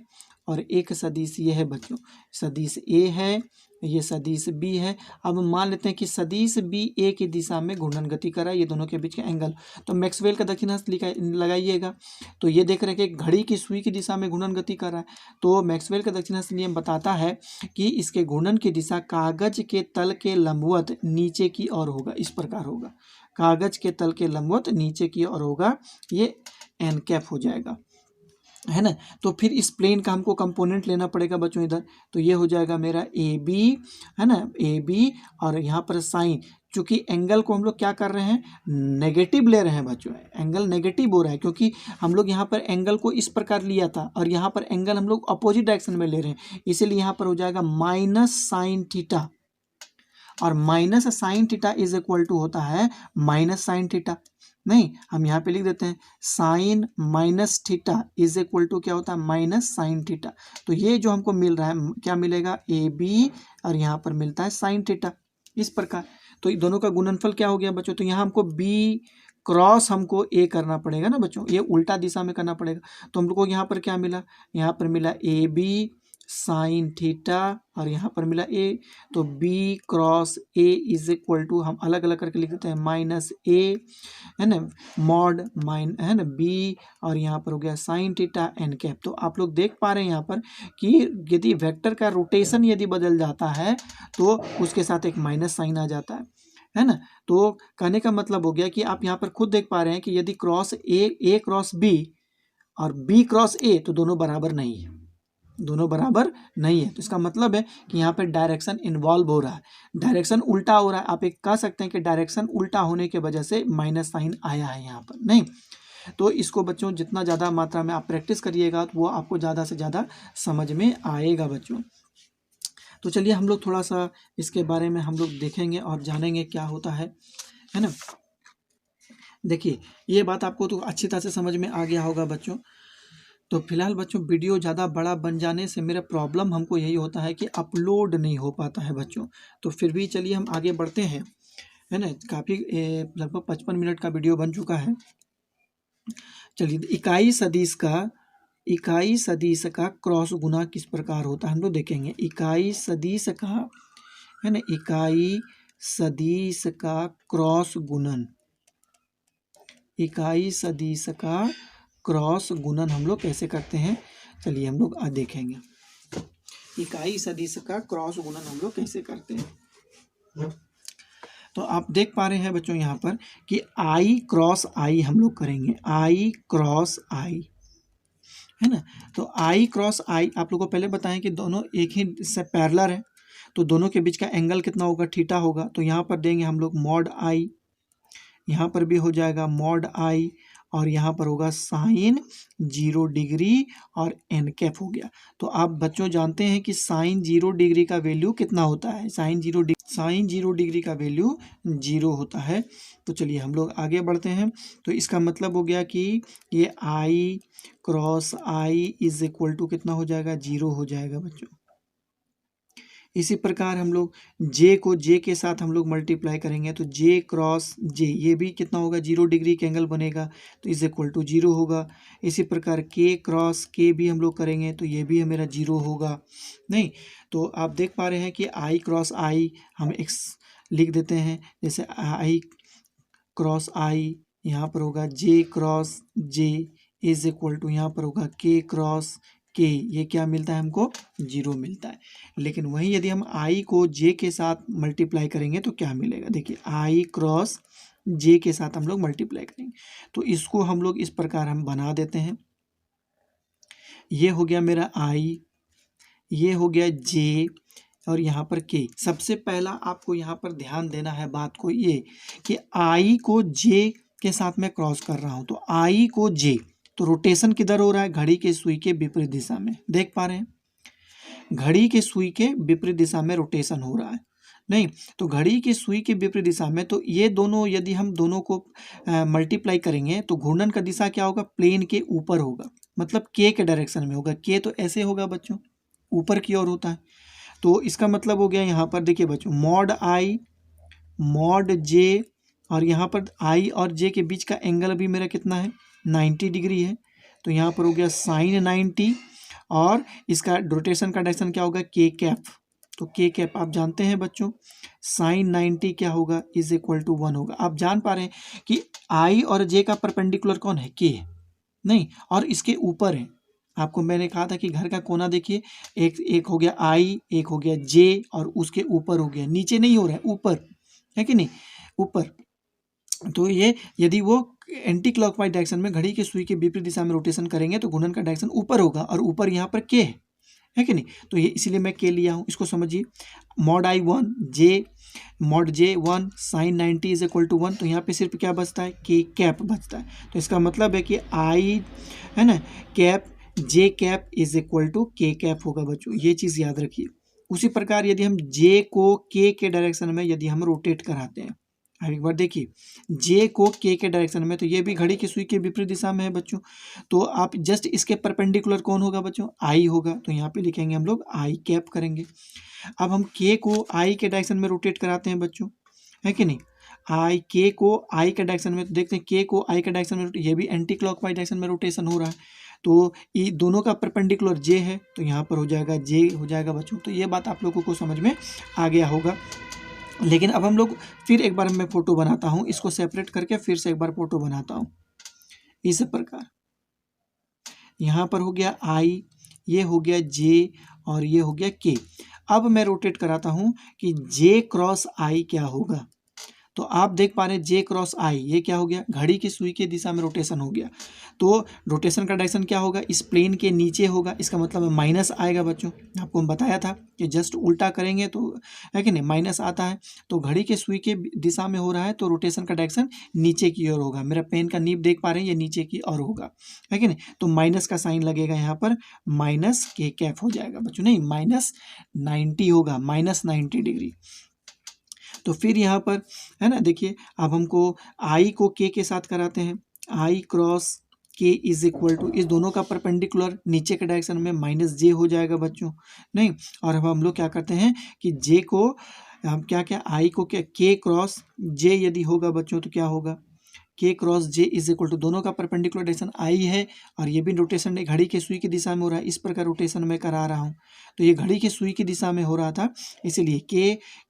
और एक सदिश ये है बच्चों। सदिश ए है, ये सदिश बी है। अब मान लेते हैं कि सदिश बी ए की दिशा में घूर्णन गति कर रहा है, ये दोनों के बीच का एंगल। तो मैक्सवेल का दक्षिणांश लगाइएगा। तो ये देख रहे हैं कि घड़ी की सुई की दिशा में घूर्णन गति कर रहा है। तो मैक्सवेल का दक्षिणांश नियम बताता है कि इसके घूर्णन की दिशा कागज के तल के लंबवत नीचे की ओर होगा। इस प्रकार होगा, कागज के तल के लंबवत नीचे की ओर होगा, ये एन कैप हो जाएगा, है ना। तो फिर इस प्लेन का हमको कंपोनेंट लेना पड़ेगा बच्चों इधर। तो ये हो जाएगा मेरा ए बी, है ना, ए बी और यहाँ पर साइन। चूंकि एंगल को हम लोग क्या कर रहे हैं, नेगेटिव ले रहे हैं बच्चों। एंगल नेगेटिव हो रहा है क्योंकि हम लोग यहाँ पर एंगल को इस प्रकार लिया था और यहाँ पर एंगल हम लोग अपोजिट डायरेक्शन में ले रहे हैं, इसीलिए यहाँ पर हो जाएगा माइनस साइन थीटा। और minus sine theta is equal to होता है माइनस साइन थीटा। नहीं, हम यहाँ पे लिख देते हैं sine minus theta is equal to क्या होता है, माइनस साइन थीटा। तो ये जो हमको मिल रहा है क्या मिलेगा, ए बी और यहाँ पर मिलता है साइन थीटा, इस प्रकार। तो ये दोनों का गुणनफल क्या हो गया बच्चों? तो यहाँ हमको बी क्रॉस हमको ए करना पड़ेगा ना बच्चों, ये उल्टा दिशा में करना पड़ेगा। तो हम लोग को यहाँ पर क्या मिला, यहाँ पर मिला ए बी साइन थीटा और यहाँ पर मिला ए। तो B cross A is equal to, हम अलग अलग करके लिख देते हैं, माइनस ए, है ना, मॉड माइन, है ना, बी और यहाँ पर हो गया साइन थीटा एन कैप। तो आप लोग देख पा रहे हैं यहाँ पर कि यदि वेक्टर का रोटेशन यदि बदल जाता है तो उसके साथ एक माइनस साइन आ जाता है ना। तो कहने का मतलब हो गया कि आप यहाँ पर खुद देख पा रहे हैं कि यदि क्रॉस ए क्रॉस बी और बी क्रॉस ए, तो दोनों बराबर नहीं है, दोनों बराबर नहीं है। तो इसका मतलब है कि यहाँ पे डायरेक्शन इन्वॉल्व हो रहा है, डायरेक्शन उल्टा हो रहा है। आप एक कह सकते हैं कि डायरेक्शन उल्टा होने के वजह से माइनस साइन आया है यहाँ पर, नहीं। तो इसको बच्चों जितना ज़्यादा मात्रा में आप प्रैक्टिस करिएगा तो वो आपको ज़्यादा से ज़्यादा समझ में आएगा बच्चों। तो चलिए हम लोग थोड़ा सा इसके बारे में हम लोग देखेंगे और जानेंगे क्या होता है ना। देखिए ये बात आपको तो अच्छी तरह से समझ में आ गया होगा बच्चों। तो फिलहाल बच्चों वीडियो ज़्यादा बड़ा बन जाने से मेरा प्रॉब्लम हमको यही होता है कि अपलोड नहीं हो पाता है बच्चों। तो फिर भी चलिए हम आगे बढ़ते हैं, है ना। काफ़ी लगभग 55 मिनट का वीडियो बन चुका है। चलिए इकाई सदिश का क्रॉस गुना किस प्रकार होता है हम लोग देखेंगे। इकाई सदिश का, है ना, इकाई सदिश का क्रॉस गुणन, इकाई सदिश का क्रॉस गुणन हम लोग कैसे करते हैं, चलिए हम लोग आज देखेंगे। इकाई सदिश का क्रॉस गुणन हम लोग कैसे करते हैं। तो आप देख पा रहे हैं बच्चों यहाँ पर कि आई क्रॉस आई हम लोग करेंगे, आई क्रॉस आई, है ना। तो आई क्रॉस आई आप लोग को पहले बताएं कि दोनों एक ही से पैरेलल है, तो दोनों के बीच का एंगल कितना होगा, थीटा होगा। तो यहाँ पर देंगे हम लोग मॉड आई, यहाँ पर भी हो जाएगा मॉड आई, और यहाँ पर होगा साइन 0 डिग्री और एन कैप हो गया। तो आप बच्चों जानते हैं कि साइन 0 डिग्री का वैल्यू कितना होता है, साइन 0 डिग्री का वैल्यू 0 होता है। तो चलिए हम लोग आगे बढ़ते हैं। तो इसका मतलब हो गया कि ये I cross I is equal to कितना हो जाएगा, 0 हो जाएगा बच्चों। इसी प्रकार हम लोग जे को जे के साथ हम लोग मल्टीप्लाई करेंगे, तो जे क्रॉस जे ये भी कितना होगा, 0 डिग्री का एंगल बनेगा, तो इज इक्वल टू 0 होगा। इसी प्रकार के क्रॉस के भी हम लोग करेंगे तो ये भी मेरा 0 होगा। नहीं, तो आप देख पा रहे हैं कि आई क्रॉस आई हम एक्स लिख देते हैं, जैसे आई क्रॉस आई यहाँ पर होगा J cross J is equal to यहाँ पर होगा के क्रॉस के, ये क्या मिलता है हमको, 0 मिलता है। लेकिन वहीं यदि हम आई को जे के साथ मल्टीप्लाई करेंगे तो क्या मिलेगा, देखिए आई क्रॉस जे के साथ हम लोग मल्टीप्लाई करेंगे, तो इसको हम लोग इस प्रकार हम बना देते हैं। ये हो गया मेरा आई, ये हो गया जे, और यहाँ पर के। सबसे पहला आपको यहाँ पर ध्यान देना है बात को ये कि आई को जे के साथ मैं क्रॉस कर रहा हूँ, तो आई को जे, तो रोटेशन किधर हो रहा है, घड़ी के सुई के विपरीत दिशा में, देख पा रहे हैं, घड़ी के सुई के विपरीत दिशा में रोटेशन हो रहा है। नहीं, तो घड़ी की सुई के विपरीत दिशा में, तो ये दोनों यदि हम दोनों को मल्टीप्लाई करेंगे तो घूर्णन का दिशा क्या होगा, प्लेन के ऊपर होगा, मतलब के डायरेक्शन में होगा। के तो ऐसे होगा बच्चों, ऊपर की ओर होता है। तो इसका मतलब हो गया यहाँ पर देखिए बच्चों, मॉड आई मॉड जे, और यहाँ पर आई और जे के बीच का एंगल भी मेरा कितना है, 90 डिग्री है। तो यहाँ पर हो गया साइन 90, और इसका रोटेशन का डायरेक्शन क्या होगा, के कैप। तो के कैप आप जानते हैं बच्चों, साइन 90 क्या होगा, इज इक्वल टू 1 होगा। आप जान पा रहे हैं कि आई और जे का परपेंडिकुलर कौन है, के है, नहीं, और इसके ऊपर है। आपको मैंने कहा था कि घर का कोना देखिए, एक हो गया आई, एक हो गया जे, और उसके ऊपर हो गया, नीचे नहीं हो रहा है, ऊपर है कि नहीं, ऊपर। तो ये यदि वो एंटी क्लॉकवाइज डायरेक्शन में घड़ी की सुई के विपरीत दिशा में रोटेशन करेंगे तो घूर्णन का डायरेक्शन ऊपर होगा, और ऊपर यहाँ पर के है कि नहीं। तो ये इसीलिए मैं के लिया हूँ, इसको समझिए। Mod I 1 J, mod J 1 sine 90 is equal to 1, तो यहाँ पे सिर्फ क्या बचता है, के कैप बचता है। तो इसका मतलब है कि आई है ना, cap J cap is equal to K cap होगा बच्चों, ये चीज़ याद रखिए। उसी प्रकार यदि हम जे को के डायरेक्शन में यदि हम रोटेट कराते हैं, अब एक बार देखिए, जे को के डायरेक्शन में, तो ये भी घड़ी की सुई के विपरीत दिशा में है बच्चों। तो आप जस्ट इसके परपेंडिकुलर कौन होगा बच्चों, आई होगा, तो यहाँ पे लिखेंगे हम लोग आई कैप करेंगे। अब हम के को आई के डायरेक्शन में रोटेट कराते हैं बच्चों, है कि नहीं, आई के को आई के डायरेक्शन में, तो देखते हैं के को आई के डायरेक्शन में, ये भी एंटी क्लॉकवाइज डायरेक्शन में रोटेशन हो रहा है। तो ये दोनों का परपेंडिकुलर जे है, तो यहाँ पर हो जाएगा जे हो जाएगा बच्चों। तो ये बात आप लोगों को समझ में आ गया होगा। लेकिन अब हम लोग फिर एक बार मैं फ़ोटो बनाता हूँ, इसको सेपरेट करके फिर से एक बार फ़ोटो बनाता हूँ इस प्रकार। यहाँ पर हो गया आई, ये हो गया जे, और ये हो गया के। अब मैं रोटेट कराता हूँ कि जे क्रॉस आई क्या होगा। तो आप देख पा रहे हैं जे क्रॉस आई, ये क्या हो गया, घड़ी की सुई की दिशा में रोटेशन हो गया। तो रोटेशन का डायरेक्शन क्या होगा, इस प्लेन के नीचे होगा, इसका मतलब माइनस आएगा बच्चों। आपको हम बताया था कि जस्ट उल्टा करेंगे तो, है कि नहीं, माइनस आता है। तो घड़ी के सुई के दिशा में हो रहा है, तो रोटेशन का डायरेक्शन नीचे की ओर होगा। मेरा पेन का नीब देख पा रहे हैं, ये नीचे की ओर होगा, है कि नहीं। तो माइनस का साइन लगेगा यहाँ पर, माइनस के कैप हो जाएगा बच्चों, नहीं, माइनस 90 होगा, माइनस 90 डिग्री। तो फिर यहाँ पर है ना, देखिए अब हमको आई को के साथ कराते हैं, आई क्रॉस के इज इक्वल टू, इस दोनों का परपेंडिकुलर नीचे के डायरेक्शन में माइनस जे हो जाएगा बच्चों, नहीं। और अब हम लोग क्या करते हैं कि जे को हम क्या आई को क्या के क्रॉस जे यदि होगा बच्चों, तो क्या होगा, K cross J is equal to, दोनों का परपेंडिकुलर डायरेक्शन आई है, और ये भी रोटेशन घड़ी के सुई की दिशा में हो रहा है, इस प्रकार रोटेशन मैं करा रहा हूँ। तो ये घड़ी की सुई की दिशा में हो रहा था, इसीलिए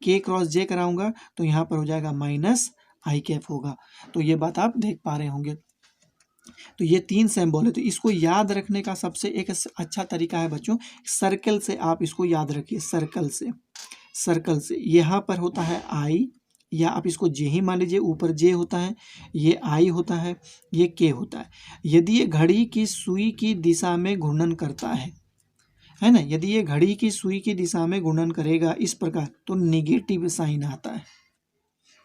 के क्रॉस जे कराऊंगा, तो यहाँ पर हो जाएगा माइनस आई कैप होगा। तो ये बात आप देख पा रहे होंगे। तो ये 3 सिंबल है। तो इसको याद रखने का सबसे एक अच्छा तरीका है बच्चों, सर्कल से आप इसको याद रखिए, सर्कल से यहाँ पर होता है आई, या आप इसको जे ही मान लीजिए, ऊपर जे होता है, ये आई होता है, ये के होता है। यदि ये घड़ी की सुई की दिशा में घूर्णन करता है ना, यदि ये घड़ी की सुई की दिशा में घूर्णन करेगा इस प्रकार, तो नेगेटिव साइन आता है,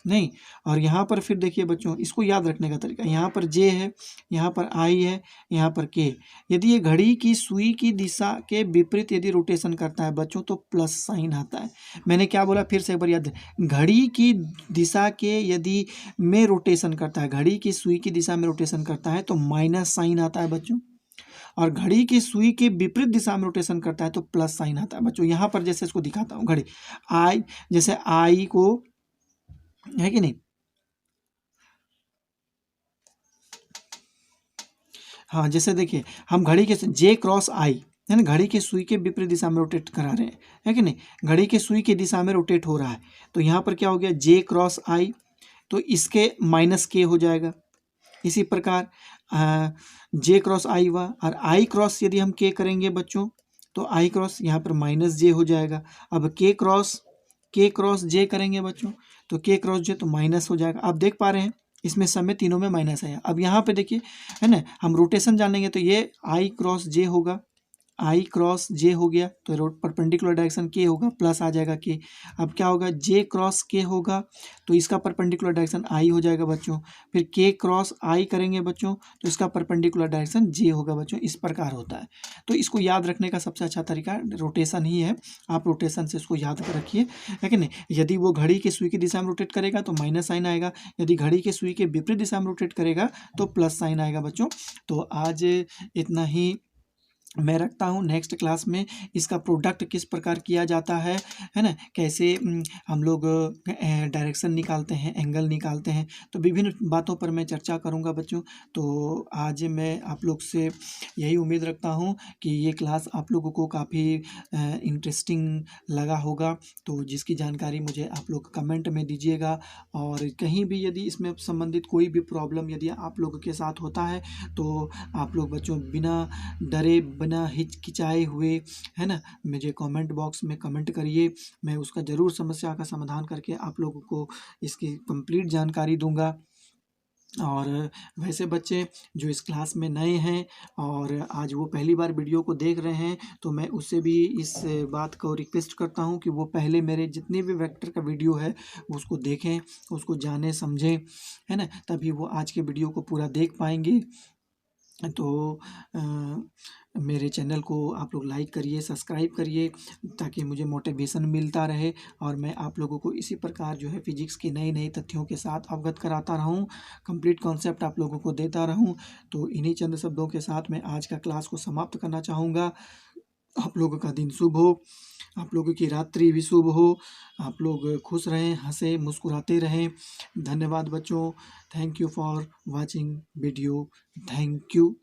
नहीं। और यहाँ पर फिर देखिए बच्चों, इसको याद रखने का तरीका, यहाँ पर जे है, यहाँ पर आई है, यहाँ पर के। यदि ये घड़ी की सुई की दिशा के विपरीत यदि रोटेशन करता है बच्चों, तो प्लस साइन आता है। मैंने क्या बोला, फिर से एक बार याद, घड़ी की दिशा के यदि में रोटेशन करता है, घड़ी की सुई की दिशा में रोटेशन करता है, तो माइनस साइन आता है बच्चों। और घड़ी की सुई के विपरीत दिशा में रोटेशन करता है तो प्लस साइन आता है बच्चों। यहाँ पर जैसे इसको दिखाता हूँ, घड़ी आई, जैसे आई को, है कि नहीं, हाँ, जैसे देखिए हम घड़ी के जे क्रॉस आई है ना, घड़ी की सुई के विपरीत दिशा में रोटेट करा रहे हैं, है कि नहीं, घड़ी की सुई की दिशा में रोटेट हो रहा है। तो यहाँ पर क्या हो गया, जे क्रॉस आई, तो इसके माइनस के हो जाएगा। इसी प्रकार जे क्रॉस आई हुआ, और आई क्रॉस यदि हम के करेंगे बच्चों, तो आई क्रॉस यहाँ पर माइनस जे हो जाएगा। अब के क्रॉस जे करेंगे बच्चों, तो के क्रॉस जे तो माइनस हो जाएगा। आप देख पा रहे हैं इसमें सब में तीनों में माइनस है। अब यहाँ पे देखिए, है ना, हम रोटेशन जानेंगे तो ये आई क्रॉस जे होगा, आई क्रॉस जे हो गया, तो रोड परपेंडिकुलर डायरेक्शन के होगा, प्लस आ जाएगा के। अब क्या होगा, जे क्रॉस के होगा, तो इसका परपेंडिकुलर डायरेक्शन आई हो जाएगा बच्चों। फिर के क्रॉस आई करेंगे बच्चों, तो इसका परपेंडिकुलर डायरेक्शन जे होगा बच्चों। इस प्रकार होता है। तो इसको याद रखने का सबसे अच्छा तरीका रोटेशन ही है। आप रोटेशन से इसको याद कर रखिए, है कि नहीं। यदि वो घड़ी के सुई की दिशा में रोटेट करेगा तो माइनस साइन आएगा, यदि घड़ी के सुई के विपरीत दिशा में रोटेट करेगा तो प्लस साइन आएगा बच्चों। तो आज इतना ही मैं रखता हूँ। नेक्स्ट क्लास में इसका प्रोडक्ट किस प्रकार किया जाता है ना, कैसे हम लोग डायरेक्शन निकालते हैं, एंगल निकालते हैं, तो विभिन्न बातों पर मैं चर्चा करूँगा बच्चों। तो आज मैं आप लोग से यही उम्मीद रखता हूँ कि ये क्लास आप लोगों को काफ़ी इंटरेस्टिंग लगा होगा। तो जिसकी जानकारी मुझे आप लोग कमेंट में दीजिएगा, और कहीं भी यदि इसमें संबंधित कोई भी प्रॉब्लम यदि आप लोगों के साथ होता है, तो आप लोग बच्चों बिना डरे, बिना हिचकिचाए हुए, है ना, मुझे कमेंट बॉक्स में कमेंट करिए। मैं उसका ज़रूर समस्या का समाधान करके आप लोगों को इसकी कंप्लीट जानकारी दूंगा। और वैसे बच्चे जो इस क्लास में नए हैं और आज वो पहली बार वीडियो को देख रहे हैं, तो मैं उससे भी इस बात को रिक्वेस्ट करता हूं कि वो पहले मेरे जितने भी वेक्टर का वीडियो है उसको देखें, उसको जाने समझें, है ना, तभी वो आज के वीडियो को पूरा देख पाएंगे। तो मेरे चैनल को आप लोग लाइक करिए, सब्सक्राइब करिए, ताकि मुझे मोटिवेशन मिलता रहे और मैं आप लोगों को इसी प्रकार जो है फिजिक्स की नई नई तथ्यों के साथ अवगत कराता रहूं, कंप्लीट कॉन्सेप्ट आप लोगों को देता रहूं। तो इन्हीं चंद शब्दों के साथ मैं आज का क्लास को समाप्त करना चाहूँगा। आप लोगों का दिन शुभ हो, आप लोगों की रात्रि भी शुभ हो, आप लोग खुश रहें, हंसे मुस्कुराते रहें। धन्यवाद बच्चों। Thank you for watching video. Thank you.